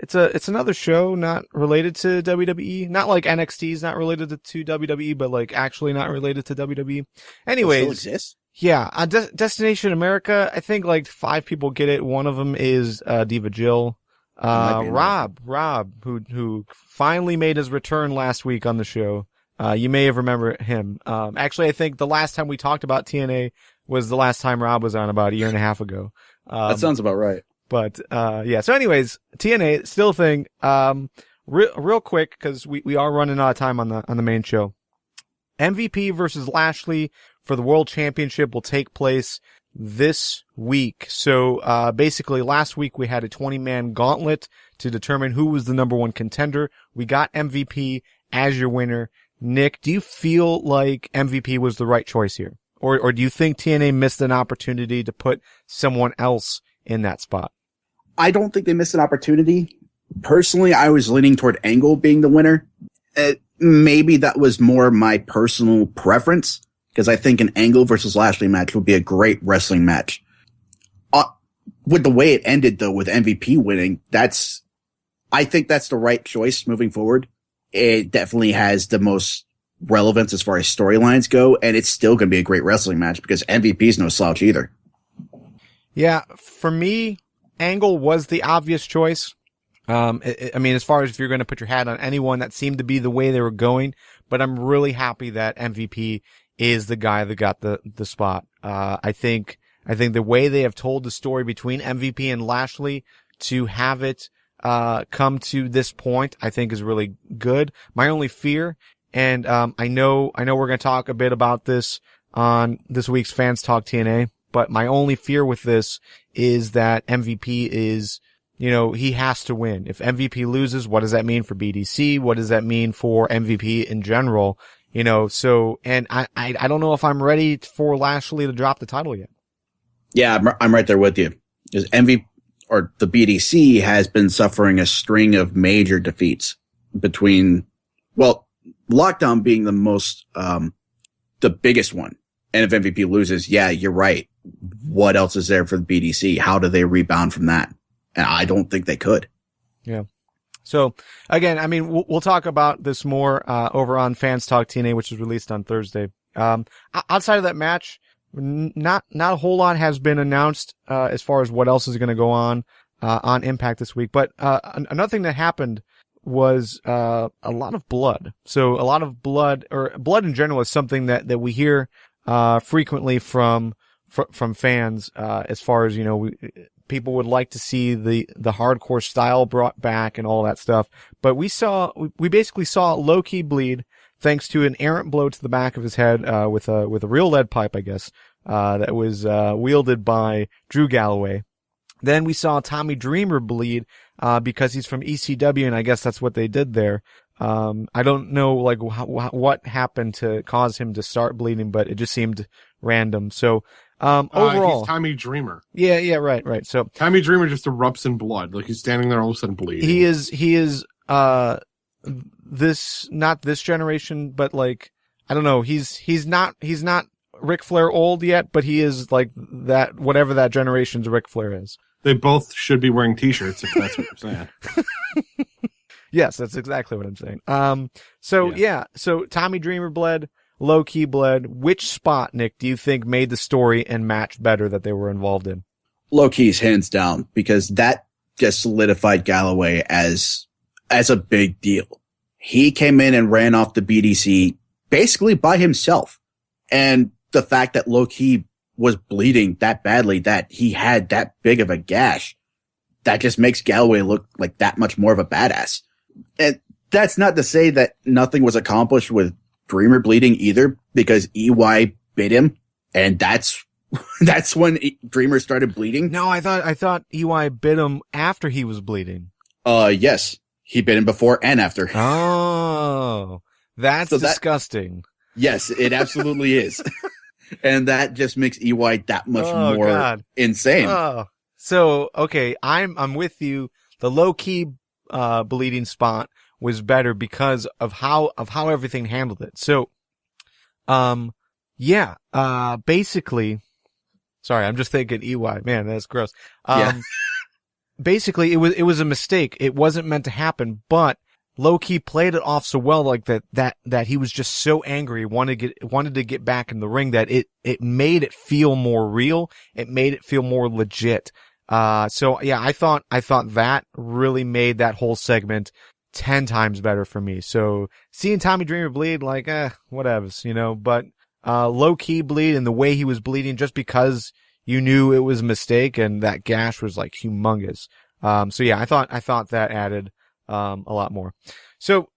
It's another show not related to WWE. Not like NXT's not related to WWE, but like actually not related to WWE. Anyways, it still exists? Yeah, Destination America. I think like 5 people get it. One of them is Diva Jill. Rob, who finally made his return last week on the show. You may have remembered him. Actually, I think the last time we talked about TNA was the last time Rob was on about a year and a half ago. That sounds about right. But, yeah. So anyways, TNA, still a thing. Real quick, cause we are running out of time on the main show. MVP versus Lashley for the World Championship will take place this week. So, basically last week we had a 20-man gauntlet to determine who was the number 1 contender. We got MVP as your winner. Nick, do you feel like MVP was the right choice here? Or do you think TNA missed an opportunity to put someone else in that spot? I don't think they missed an opportunity. Personally, I was leaning toward Angle being the winner. Maybe that was more my personal preference, because I think an Angle versus Lashley match would be a great wrestling match. With the way it ended, though, with MVP winning, I think that's the right choice moving forward. it definitely has the most relevance as far as storylines go, and it's still going to be a great wrestling match because MVP is no slouch either. Yeah, for me, Angle was the obvious choice. I mean, as far as if you're going to put your hat on anyone, that seemed to be the way they were going, but I'm really happy that MVP is the guy that got the spot. I think the way they have told the story between MVP and Lashley to have it, come to this point, I think is really good. My only fear, and, I know we're going to talk a bit about this on this week's Fans Talk TNA, but my only fear with this is that MVP is, he has to win. If MVP loses, what does that mean for BDC? What does that mean for MVP in general? And I don't know if I'm ready for Lashley to drop the title yet. Yeah, I'm right there with you. Because MVP or the BDC has been suffering a string of major defeats between, Lockdown being the biggest one. And if MVP loses, yeah, you're right. What else is there for the BDC? How do they rebound from that? And I don't think they could. Yeah. So again, I mean, we'll talk about this more, over on Fans Talk TNA, which is released on Thursday. Outside of that match, not a whole lot has been announced, as far as what else is going to go on Impact this week. But, another thing that happened was, a lot of blood. So a lot of blood, or blood in general, is something that we hear, frequently from fans, as far as, people would like to see the hardcore style brought back and all that stuff. But we basically saw Low-Ki bleed thanks to an errant blow to the back of his head, with a real lead pipe, I guess, that was, wielded by Drew Galloway. Then we saw Tommy Dreamer bleed, because he's from ECW, and I guess that's what they did there. I don't know, what happened to cause him to start bleeding, but it just seemed random. So, overall. He's Tommy Dreamer. Yeah, right. So. Tommy Dreamer just erupts in blood. Like he's standing there all of a sudden bleeding. He is, not this generation, but I don't know, he's not Ric Flair old yet, but he is that, whatever that generation's Ric Flair is. They both should be wearing t-shirts if that's what you're saying. Yes, that's exactly what I'm saying. So Tommy Dreamer bled, Low-Ki bled. Which spot, Nick, do you think made the story and match better that they were involved in? Low-Ki's hands down, because that just solidified Galloway as a big deal. He came in and ran off the BDC basically by himself. And the fact that Low-Ki was bleeding that badly, that he had that big of a gash, that just makes Galloway look like that much more of a badass. And that's not to say that nothing was accomplished with Dreamer bleeding either, because EY bit him, and that's when Dreamer started bleeding. No, I thought EY bit him after he was bleeding. Yes. He bit him before and after. Oh, that's disgusting. Yes, it absolutely is. And that just makes EY that much more insane. Oh. So, okay, I'm with you. The Low-Ki, bleeding spot was better because of how everything handled it. So, basically, sorry, I'm just thinking EY, man, that's gross. Basically, it was a mistake. It wasn't meant to happen, but Low-Ki played it off so well, that he was just so angry, wanted to get back in the ring, that it made it feel more real. It made it feel more legit. So yeah, I thought that really made that whole segment 10 times better for me. So seeing Tommy Dreamer bleed, whatevs, but, Low-Ki bleed and the way he was bleeding, just because you knew it was a mistake, and that gash was humongous. So yeah, I thought that added, a lot more. So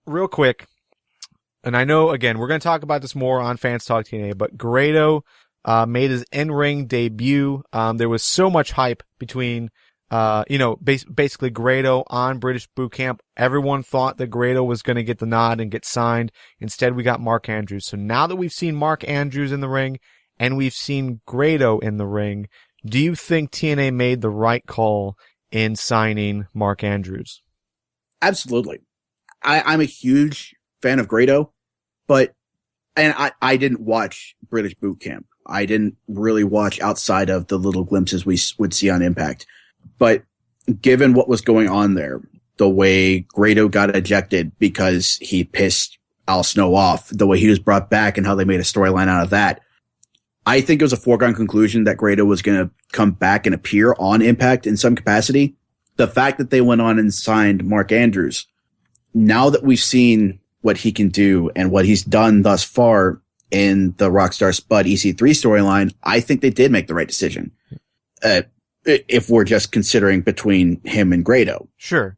real quick, and I know, again, we're going to talk about this more on Fans Talk TNA, but Grado, made his in-ring debut. There was so much hype between, basically Grado on British Boot Camp. Everyone thought that Grado was going to get the nod and get signed. Instead, we got Mark Andrews. So now that we've seen Mark Andrews in the ring and we've seen Grado in the ring, do you think TNA made the right call in signing Mark Andrews? Absolutely. I'm a huge fan of Grado, but I didn't watch British Boot Camp. I didn't really watch outside of the little glimpses we would see on Impact. But given what was going on there, the way Grado got ejected because he pissed Al Snow off, the way he was brought back and how they made a storyline out of that. I think it was a foregone conclusion that Grado was going to come back and appear on Impact in some capacity. The fact that they went on and signed Mark Andrews, now that we've seen what he can do and what he's done thus far in the Rockstar Spud EC3 storyline, I think they did make the right decision. If we're just considering between him and Grado. Sure.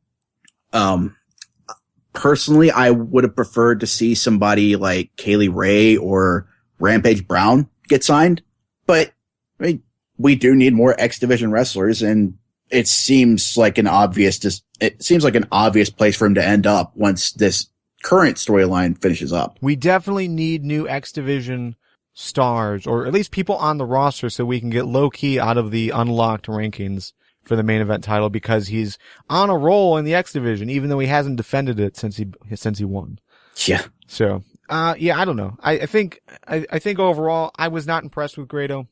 Personally, I would have preferred to see somebody like Kaylee Ray or Rampage Brown get signed, but I mean, we do need more X Division wrestlers, and it seems like an obvious place for him to end up once this current storyline finishes up. We definitely need new X Division stars, or at least people on the roster, so we can get low key out of the unlocked rankings for the main event title, because he's on a roll in the X Division, even though he hasn't defended it since he won. Yeah. So, yeah, I don't know. I think overall, I was not impressed with Grado.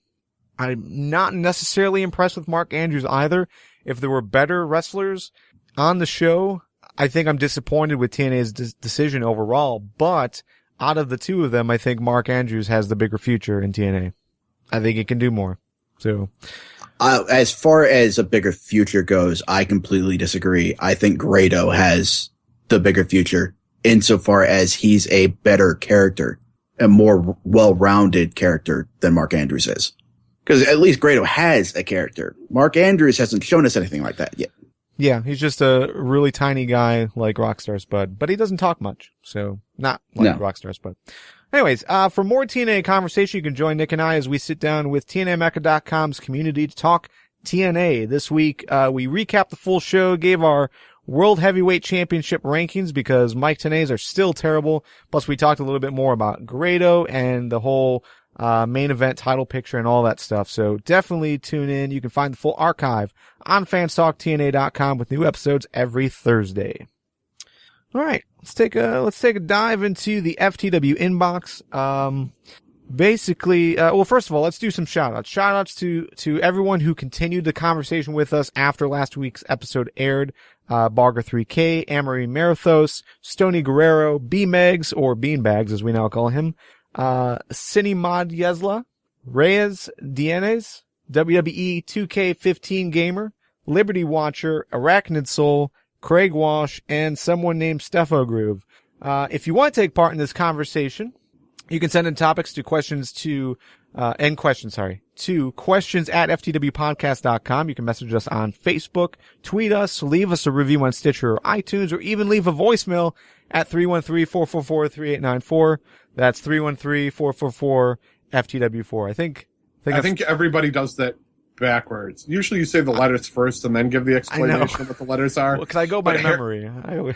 I'm not necessarily impressed with Mark Andrews either. If there were better wrestlers on the show, I think I'm disappointed with TNA's decision overall, but out of the two of them, I think Mark Andrews has the bigger future in TNA. I think he can do more. So, as far as a bigger future goes, I completely disagree. I think Grado has the bigger future insofar as he's a better character, a more well-rounded character than Mark Andrews is. Because at least Grado has a character. Mark Andrews hasn't shown us anything like that yet. Yeah, he's just a really tiny guy like Rockstar Spud, but he doesn't talk much, so not like Rockstar Spud. Anyways, for more TNA conversation, you can join Nick and I as we sit down with TNAMecca.com's community to talk TNA. This week, we recapped the full show, gave our World Heavyweight Championship rankings because Mike Tenay's are still terrible. Plus, we talked a little bit more about Grado and the whole main event title picture and all that stuff. So definitely tune in. You can find the full archive on fanstalktna.com with new episodes every Thursday. All right, let's take a dive into the FTW inbox. Basically, well, first of all, let's do some shout outs. Shout outs to everyone who continued the conversation with us after last week's episode aired. Barger 3K, Amory Marathos, Stony Guerrero, B-Megs, or Beanbags as we now call him, Cinemod Yezla, Reyes Dienes, WWE 2K15 Gamer, Liberty Watcher, Arachnid Soul, Craig Walsh, and someone named Steffo Groove. If you want to take part in this conversation, you can send in topics to questions to questions at FTWpodcast.com. You can message us on Facebook, tweet us, leave us a review on Stitcher or iTunes, or even leave a voicemail at 313-444-3894. That's 313-444-FTW4. I think everybody does that backwards. Usually you say the letters first and then give the explanation of what the letters are. Well, because I go by memory.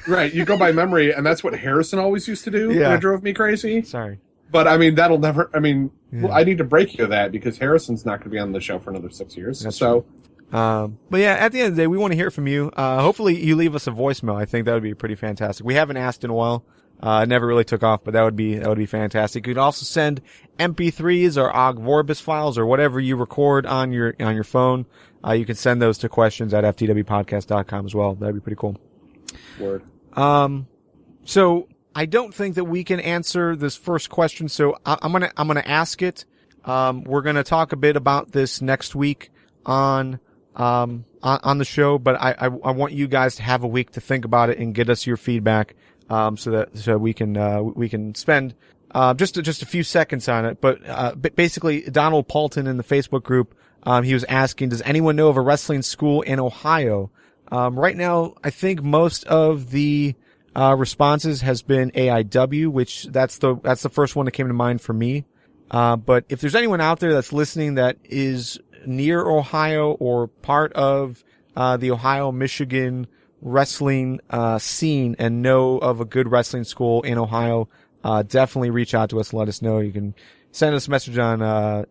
Right, you go by memory, and that's what Harrison always used to do. Yeah. And it drove me crazy. Sorry. But, I mean, that'll never... I mean, well, I need to break you of that because Harrison's not going to be on the show for another 6 years. That's so... But yeah, at the end of the day, we want to hear from you. Hopefully you leave us a voicemail. I think that would be pretty fantastic. We haven't asked in a while. It never really took off, but that would be fantastic. You could also send MP3s or OGG Vorbis files or whatever you record on your phone. You can send those to questions at FTWpodcast.com as well. That'd be pretty cool. Word. So I don't think that we can answer this first question, so I'm gonna ask it. We're gonna talk a bit about this next week on the show, but I want you guys to have a week to think about it and get us your feedback, so we can spend just a few seconds on it. But basically, Donald Paulton in the Facebook group, he was asking, does anyone know of a wrestling school in Ohio? Right now, I think most of the responses has been AIW, which that's the first one that came to mind for me. But if there's anyone out there that's listening that is near Ohio or part of the Ohio, Michigan wrestling scene and know of a good wrestling school in Ohio, definitely reach out to us and let us know. You can send us a message on,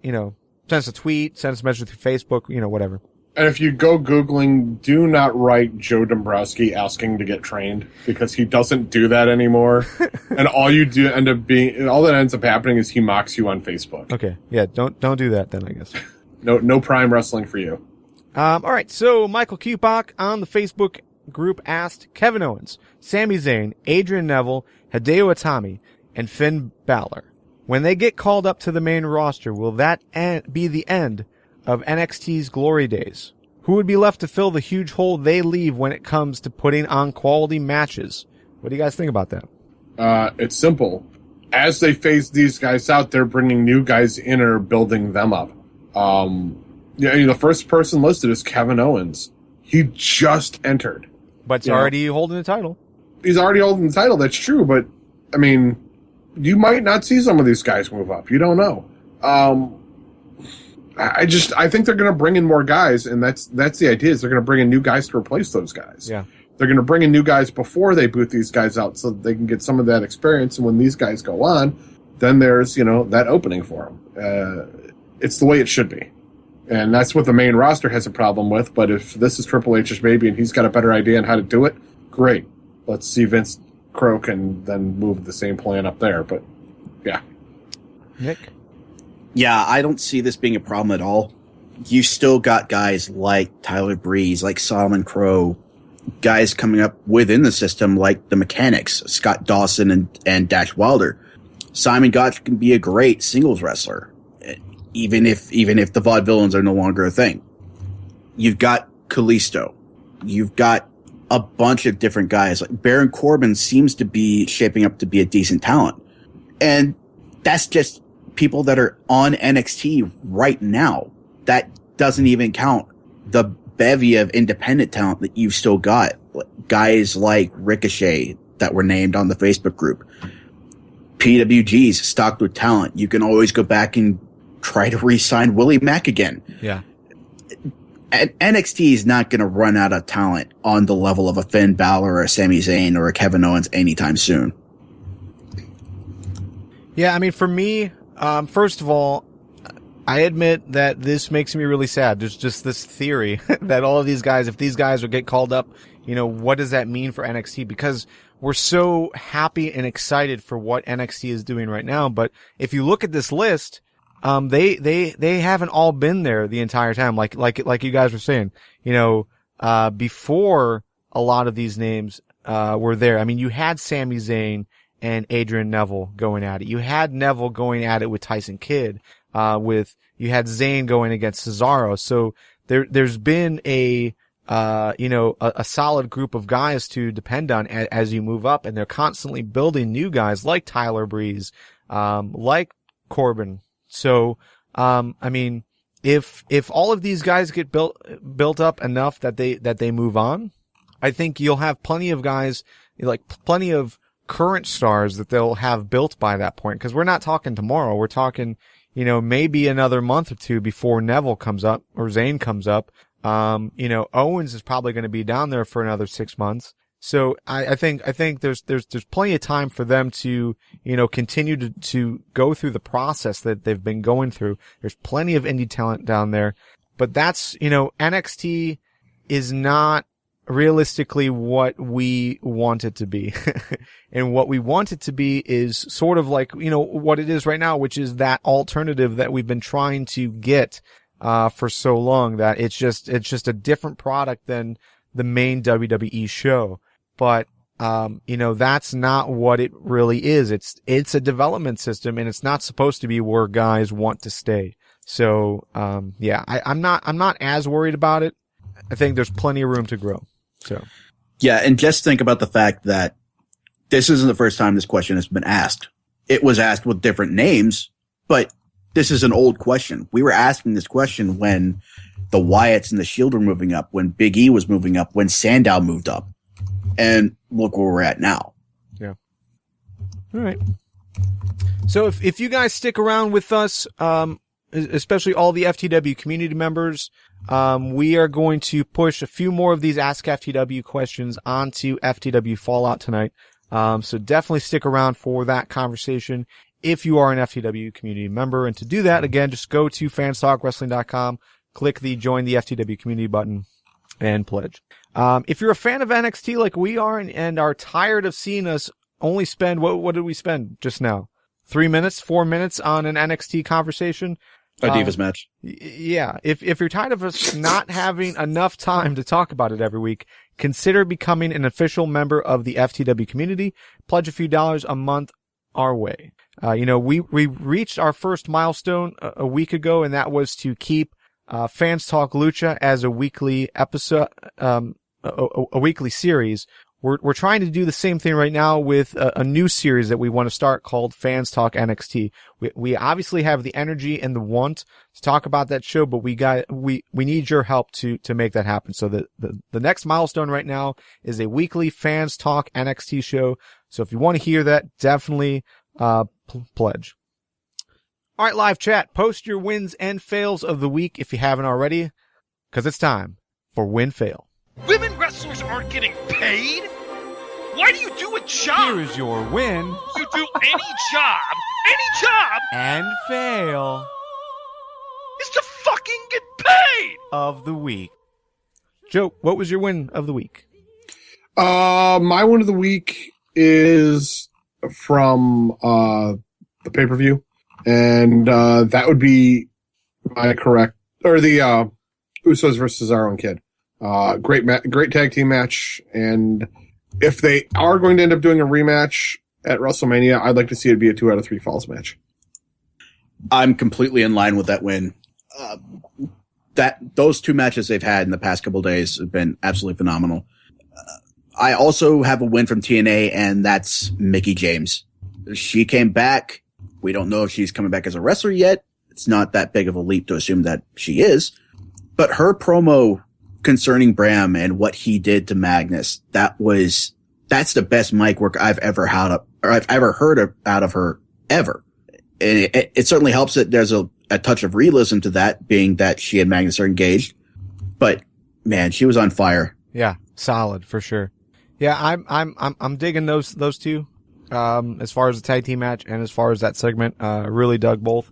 send us a tweet, send us a message through Facebook, whatever. And if you go Googling, do not write Joe Dombrowski asking to get trained, because he doesn't do that anymore. And all that ends up happening is he mocks you on Facebook. Okay. Yeah. Don't do that then, I guess. No prime wrestling for you. All right. So Michael Kupok on the Facebook group asked Kevin Owens, Sami Zayn, Adrian Neville, Hideo Itami, and Finn Balor, when they get called up to the main roster, will that be the end of NXT's glory days? Who would be left to fill the huge hole they leave when it comes to putting on quality matches? What do you guys think about that? It's simple. As they phase these guys out, they're bringing new guys in or building them up. The first person listed is Kevin Owens. He just entered. But he's already holding the title. He's already holding the title, that's true, but, I mean, you might not see some of these guys move up. You don't know. I think they're going to bring in more guys, and that's the idea, is they're going to bring in new guys to replace those guys. Yeah. They're going to bring in new guys before they boot these guys out so that they can get some of that experience, and when these guys go on, then there's, that opening for them. It's the way it should be. And that's what the main roster has a problem with, but if this is Triple H's baby and he's got a better idea on how to do it, great. Let's see Vince croak and then move the same plan up there, but yeah. Nick? Yeah, I don't see this being a problem at all. You still got guys like Tyler Breeze, like Solomon Crow, guys coming up within the system like the Mechanics, Scott Dawson and Dash Wilder. Simon Gotch can be a great singles wrestler, even if the vaudevillains are no longer a thing. You've got Kalisto. You've got a bunch of different guys. Like Baron Corbin seems to be shaping up to be a decent talent. And that's just people that are on NXT right now. That doesn't even count the bevy of independent talent that you've still got. Guys like Ricochet that were named on the Facebook group. PWG's stocked with talent. You can always go back and try to re-sign Willie Mack again. Yeah. NXT is not going to run out of talent on the level of a Finn Balor or a Sami Zayn or a Kevin Owens anytime soon. Yeah, I mean, for me, first of all, I admit that this makes me really sad. There's just this theory that all of these guys, if these guys would get called up, what does that mean for NXT? Because we're so happy and excited for what NXT is doing right now. But if you look at this list, they haven't all been there the entire time. Like you guys were saying, before a lot of these names, were there. I mean, you had Sami Zayn and Adrian Neville going at it. You had Neville going at it with Tyson Kidd. You had Zayn going against Cesaro. So there's been a solid group of guys to depend on as you move up, and they're constantly building new guys like Tyler Breeze, like Corbin. So, I mean, if all of these guys get built up enough that they move on, I think you'll have plenty of guys, like plenty of current stars that they'll have built by that point. Cause we're not talking tomorrow. We're talking, maybe another month or two before Neville comes up or Zayn comes up. Owens is probably going to be down there for another 6 months. So I think there's plenty of time for them to, continue to go through the process that they've been going through. There's plenty of indie talent down there, but that's, NXT is not realistically what we want it to be. And what we want it to be is sort of like, what it is right now, which is that alternative that we've been trying to get, for so long, that it's just a different product than the main WWE show. But, that's not what it really is. It's a development system, and it's not supposed to be where guys want to stay. So, I'm not as worried about it. I think there's plenty of room to grow. So. Yeah. And just think about the fact that this isn't the first time this question has been asked. It was asked with different names, but this is an old question. We were asking this question when the Wyatts and the Shield were moving up, when Big E was moving up, when Sandow moved up. And look where we're at now. Yeah. All right. So if you guys stick around with us, especially all the FTW community members, we are going to push a few more of these askFTW questions onto FTW Fallout tonight. So definitely stick around for that conversation if you are an FTW community member. And to do that, again, just go to fanstalkwrestling.com, click the join the FTW community button, and pledge. If you're a fan of NXT like we are and are tired of seeing us only spend, what did we spend just now? 3 minutes, 4 minutes on an NXT conversation? A Divas match. Yeah. If you're tired of us not having enough time to talk about it every week, consider becoming an official member of the FTW community. Pledge a few dollars a month our way. We reached our first milestone a week ago, and that was to keep Fans Talk Lucha as a weekly episode, a weekly series. We're trying to do the same thing right now with a new series that we want to start called Fans Talk NXT. We obviously have the energy and the want to talk about that show, but we need your help to make that happen. So the next milestone right now is a weekly Fans Talk NXT show. So if you want to hear that, definitely pledge. All right, live chat. Post your wins and fails of the week if you haven't already, because it's time for Win Fail. Women wrestlers aren't getting paid? Why do you do a job? Here is your win You do any job, and fail is to fucking get paid! of the week. Joe, what was your win of the week? My win of the week is from the pay-per-view, and that would be my correct, or the Usos versus our own kid. Great tag team match, and if they are going to end up doing a rematch at WrestleMania, I'd like to see it be a 2 out of 3 falls match. I'm completely in line with that win. Those 2 matches they've had in the past couple of days have been absolutely phenomenal. I also have a win from TNA, and that's Mickie James. She came back. We don't know if she's coming back as a wrestler yet. It's not that big of a leap to assume that she is. But her promo concerning Bram and what he did to Magnus, that's the best mic work I've ever had, or I've ever heard out of her ever. And it certainly helps that there's a touch of realism to that, being that she and Magnus are engaged. But man, she was on fire. Yeah, solid for sure. Yeah, I'm digging those two. As far as the tag team match and as far as that segment, really dug both.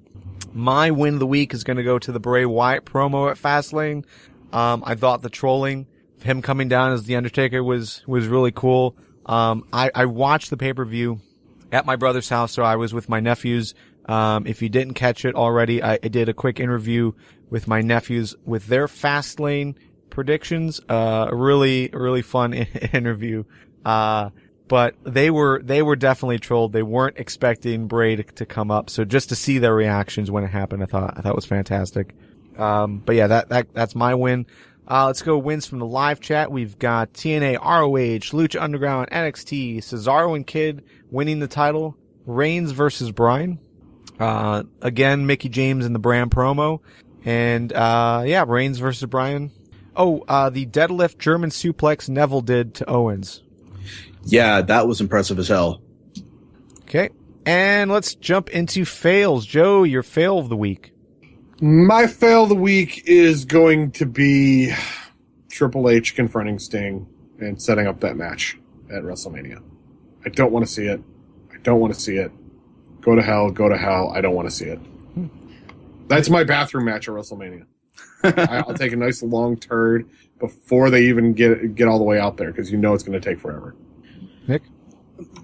My win of the week is going to go to the Bray Wyatt promo at Fastlane. I thought the trolling, him coming down as The Undertaker was really cool. I watched the pay-per-view at my brother's house, so I was with my nephews. If you didn't catch it already, I did a quick interview with my nephews with their Fastlane predictions. A really fun interview. But they were definitely trolled. They weren't expecting Bray to come up. So just to see their reactions when it happened, I thought was fantastic. But yeah, that's my win. Let's go wins from the live chat. We've got TNA, ROH, Lucha Underground, NXT, Cesaro and Kid winning the title, Reigns versus Bryan. Again, Mickie James in the Bram promo. And, Reigns versus Bryan. The deadlift German suplex Neville did to Owens. Yeah, that was impressive as hell. Okay. And let's jump into fails. Joe, your fail of the week. My fail of the week is going to be Triple H confronting Sting and setting up that match at WrestleMania. I don't want to see it. Go to hell. I don't want to see it. That's my bathroom match at WrestleMania. I'll take a nice long turd before they even get all the way out there, because you know it's going to take forever. Nick?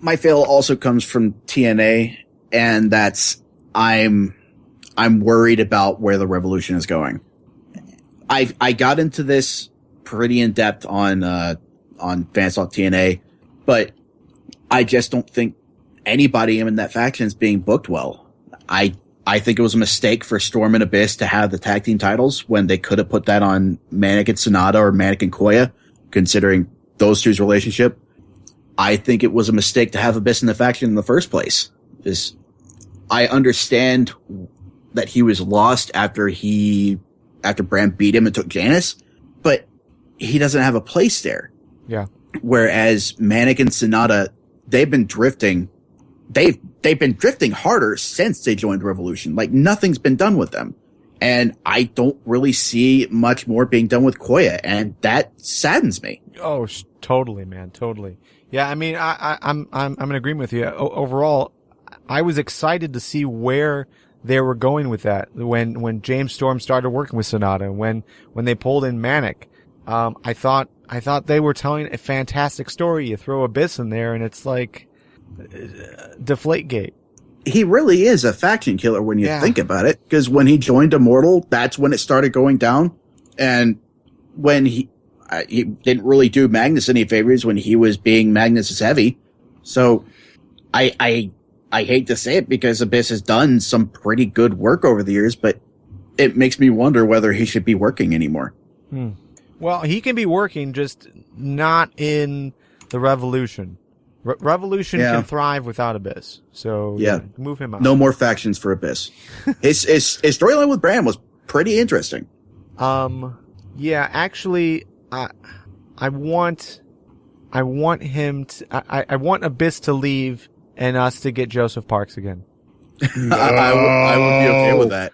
My fail also comes from TNA, and that's I'm worried about where the Revolution is going. I got into this pretty in depth on Fans Talk TNA, but I just don't think anybody in that faction is being booked well. I think it was a mistake for Storm and Abyss to have the tag team titles when they could have put that on Manic and Sonata or Manic and Koya, considering those two's relationship. I think it was a mistake to have Abyss in the faction in the first place. I understand that he was lost after Bram beat him and took Janice, but he doesn't have a place there. Yeah. Whereas Manic and Sonata, they've been drifting. They've been drifting harder since they joined Revolution. Like, nothing's been done with them. And I don't really see much more being done with Koya, and that saddens me. Oh, totally, man. Totally. Yeah, I mean, I'm in agreement with you. Overall, I was excited to see where they were going with that. When James Storm started working with Sonata, when they pulled in Manic, I thought they were telling a fantastic story. You throw Abyss in there and it's like Deflategate. he really is a faction killer when you Yeah. think about it. Because when he joined Immortal, that's when it started going down. And when he didn't really do Magnus any favors when he was being Magnus's heavy. So I hate to say it because Abyss has done some pretty good work over the years, but it makes me wonder whether he should be working anymore. Well, he can be working, just not in the Revolution. Revolution Yeah. can thrive without Abyss. So Yeah. move him out. No more factions for Abyss. His storyline with Bram was pretty interesting. Yeah, actually, I want him to, I want Abyss to leave and us to get Joseph Parks again. I would be okay with that.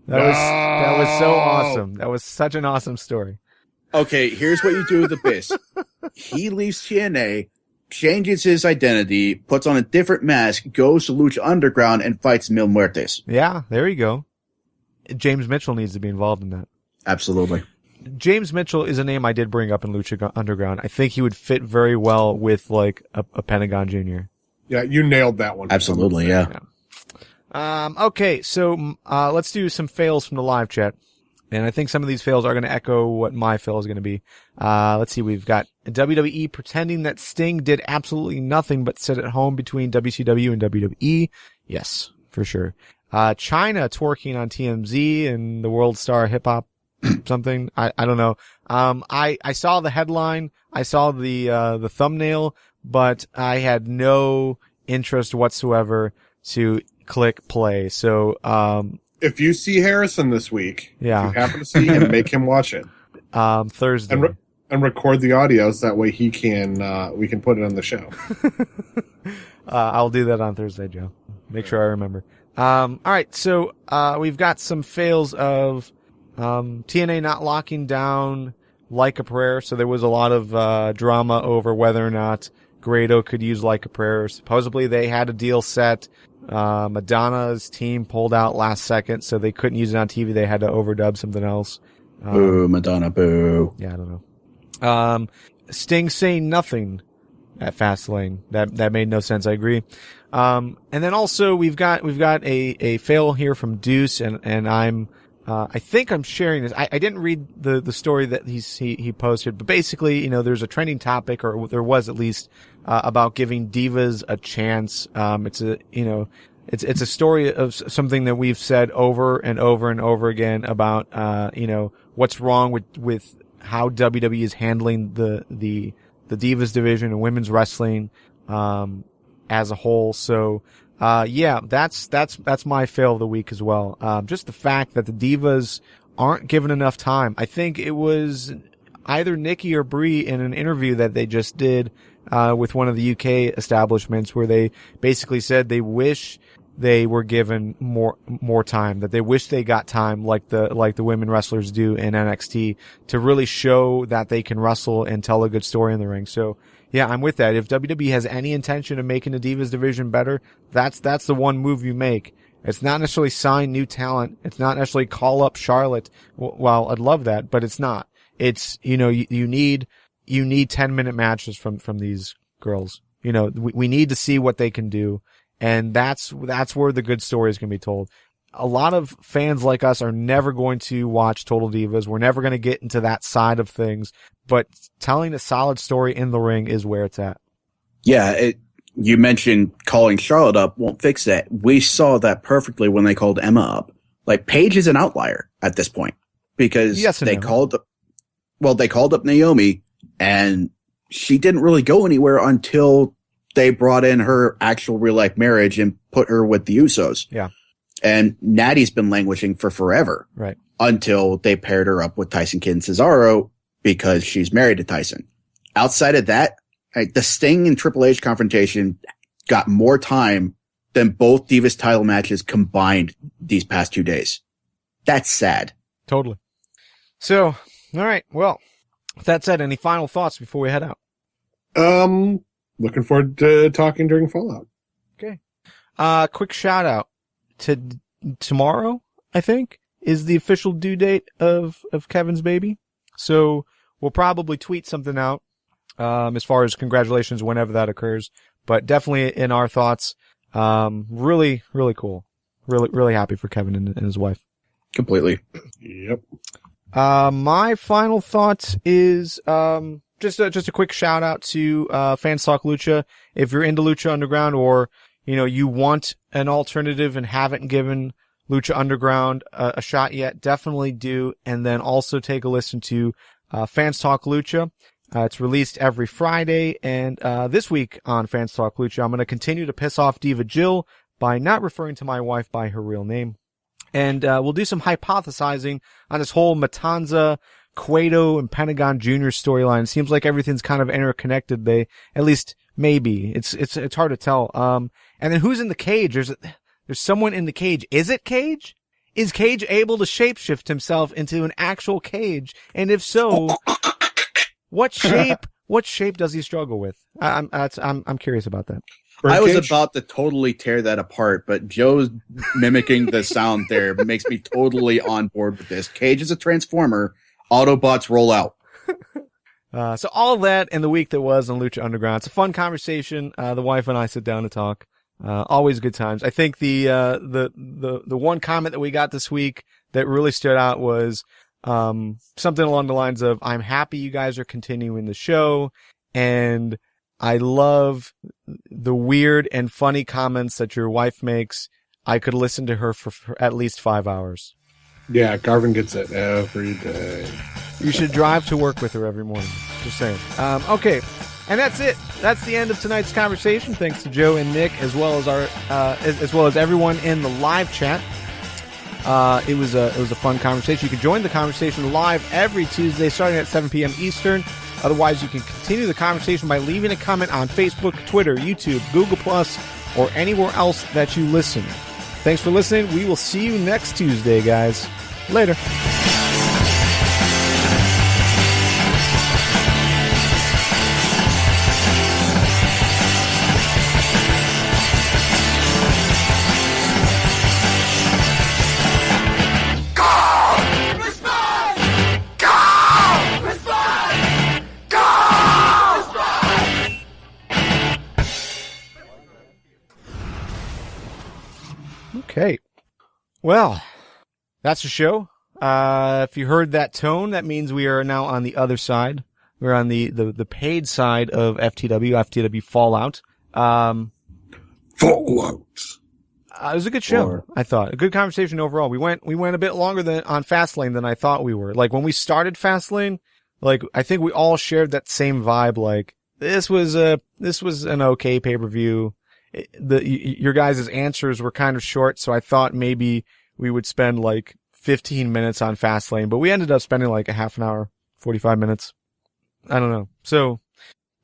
That was so awesome. That was such an awesome story. Okay, here's what you do with Abyss. He leaves TNA, changes his identity, puts on a different mask, goes to Lucha Underground, and fights Mil Muertes. Yeah, there you go. James Mitchell needs to be involved in that. Absolutely. James Mitchell is a name I did bring up in Lucha Underground. I think he would fit very well with like a Pentagon Jr. Yeah, you nailed that one. Absolutely, yeah. Okay, so let's do some fails from the live chat. And I think some of these fails are going to echo what my fail is going to be. Let's see, we've got WWE pretending that Sting did absolutely nothing but sit at home between WCW and WWE. Yes, for sure. China twerking on TMZ and the World Star Hip Hop something. I don't know. I saw the headline. I saw the thumbnail, but I had no interest whatsoever to click play. So, If you see Harrison this week, Yeah. if you happen to see him, make him watch it Thursday. and record the audios. That way he can we can put it on the show. I'll do that on Thursday, Joe. Make sure I remember. All right. So, we've got some fails of, TNA not locking down Like a Prayer. So there was a lot of, drama over whether or not Grado could use Like a Prayer. Supposedly they had a deal set. Madonna's team pulled out last second, so they couldn't use it on TV. They had to overdub something else. Boo, Madonna, boo. Yeah, I don't know. Sting saying nothing at Fastlane. That made no sense. I agree. And then also we've got a fail here from Deuce, and I'm, I think I'm sharing this. I didn't read the story that he posted, but basically, there's a trending topic, or there was at least, about giving divas a chance. It's a story of something that we've said over and over and over again about, what's wrong with how WWE is handling the divas division and women's wrestling, as a whole. So, yeah, that's my fail of the week as well. Just the fact that the divas aren't given enough time. I think it was either Nikki or Brie in an interview that they just did, with one of the UK establishments, where they basically said they wish they were given more time, that they wish they got time like the women wrestlers do in NXT to really show that they can wrestle and tell a good story in the ring. So yeah, I'm with that. If WWE has any intention of making the divas division better, that's the one move you make. It's not necessarily sign new talent. It's not necessarily call up Charlotte. Well, I'd love that, but it's not. It's, you need 10-minute matches from these girls. We need to see what they can do. And that's where the good story is going to be told. A lot of fans like us are never going to watch Total Divas. We're never going to get into that side of things, but telling a solid story in the ring is where it's at. Yeah, you mentioned calling Charlotte up won't fix that. We saw that perfectly when they called Emma up. Like, Paige is an outlier at this point because they called up Naomi, and she didn't really go anywhere until they brought in her actual real life marriage and put her with the Usos. Yeah. And Natty's been languishing for forever. Right. Until they paired her up with Tyson Kidd and Cesaro because she's married to Tyson. Outside of that, the Sting and Triple H confrontation got more time than both Divas title matches combined these past 2 days. That's sad. Totally. So, all right. Well, with that said, any final thoughts before we head out? Looking forward to talking during Fallout. Okay. Quick shout out to tomorrow, I think, is the official due date of Kevin's baby. So we'll probably tweet something out, as far as congratulations whenever that occurs, but definitely in our thoughts. Really, really cool. Really, really happy for Kevin and his wife. Completely. Yep. My final thoughts is, just a quick shout out to, Fans Talk Lucha. If you're into Lucha Underground or, you want an alternative and haven't given Lucha Underground a shot yet, definitely do. And then also take a listen to, Fans Talk Lucha. It's released every Friday. And, this week on Fans Talk Lucha, I'm going to continue to piss off Diva Jill by not referring to my wife by her real name. And, we'll do some hypothesizing on this whole Matanza, Cueto, and Pentagon Jr. storyline. It seems like everything's kind of interconnected. At least maybe. It's hard to tell. And then who's in the cage? There's someone in the cage. Is it Cage? Is Cage able to shapeshift himself into an actual cage? And if so, what shape does he struggle with? I'm curious about that. I was about to totally tear that apart, but Joe's mimicking the sound there makes me totally on board with this. Cage is a transformer. Autobots roll out. So all that in the week that was on Lucha Underground. It's a fun conversation. The wife and I sit down to talk. Always good times. I think the one comment that we got this week that really stood out was, something along the lines of, I'm happy you guys are continuing the show, and I love the weird and funny comments that your wife makes. I could listen to her for at least 5 hours. Yeah, Garvin gets it every day. You should drive to work with her every morning. Just saying. Okay. And that's it. That's the end of tonight's conversation. Thanks to Joe and Nick, as well as as well as everyone in the live chat. It was a fun conversation. You can join the conversation live every Tuesday starting at 7 p.m. Eastern. Otherwise, you can continue the conversation by leaving a comment on Facebook, Twitter, YouTube, Google+, or anywhere else that you listen. Thanks for listening. We will see you next Tuesday, guys. Later. Okay. Well, that's the show. If you heard that tone, that means we are now on the other side. We're on the paid side of FTW Fallout. Fallout. It was a good show, I thought. A good conversation overall. We went a bit longer on Fastlane than I thought we were. Like, when we started Fastlane, like, I think we all shared that same vibe. Like, this was an okay pay-per-view. Your guys' answers were kind of short, so I thought maybe we would spend like 15 minutes on Fastlane, but we ended up spending like a half an hour, 45 minutes. I don't know. So,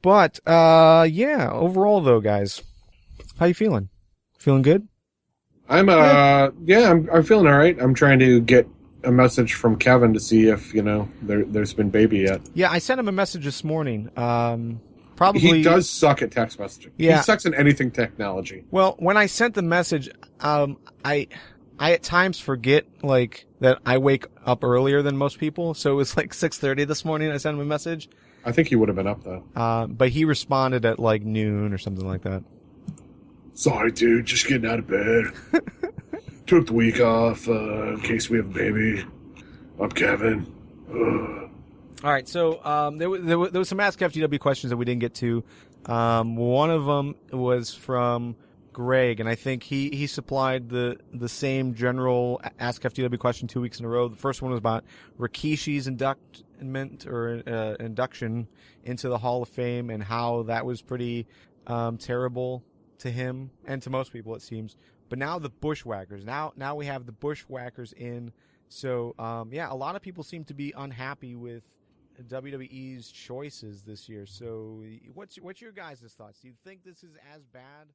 but, yeah, overall though, guys, how you feeling? Feeling good? I'm feeling all right. I'm trying to get a message from Kevin to see if, there's been baby yet. Yeah, I sent him a message this morning. Probably. He does suck at text messaging. Yeah. He sucks at anything technology. Well, when I sent the message, I at times forget, like, that I wake up earlier than most people. So it was like 6:30 this morning. I sent him a message. I think he would have been up though. But he responded at like noon or something like that. Sorry, dude. Just getting out of bed. Took the week off, in case we have a baby. I'm Kevin. All right, so there was some askFTW questions that we didn't get to. One of them was from Greg, and I think he supplied the same general askFTW question 2 weeks in a row. The first one was about Rikishi's induction into the Hall of Fame and how that was pretty terrible to him and to most people, it seems. But now the Bushwackers. Now we have the Bushwackers in. So yeah, a lot of people seem to be unhappy with WWE's choices this year. So what's your guys' thoughts? Do you think this is as bad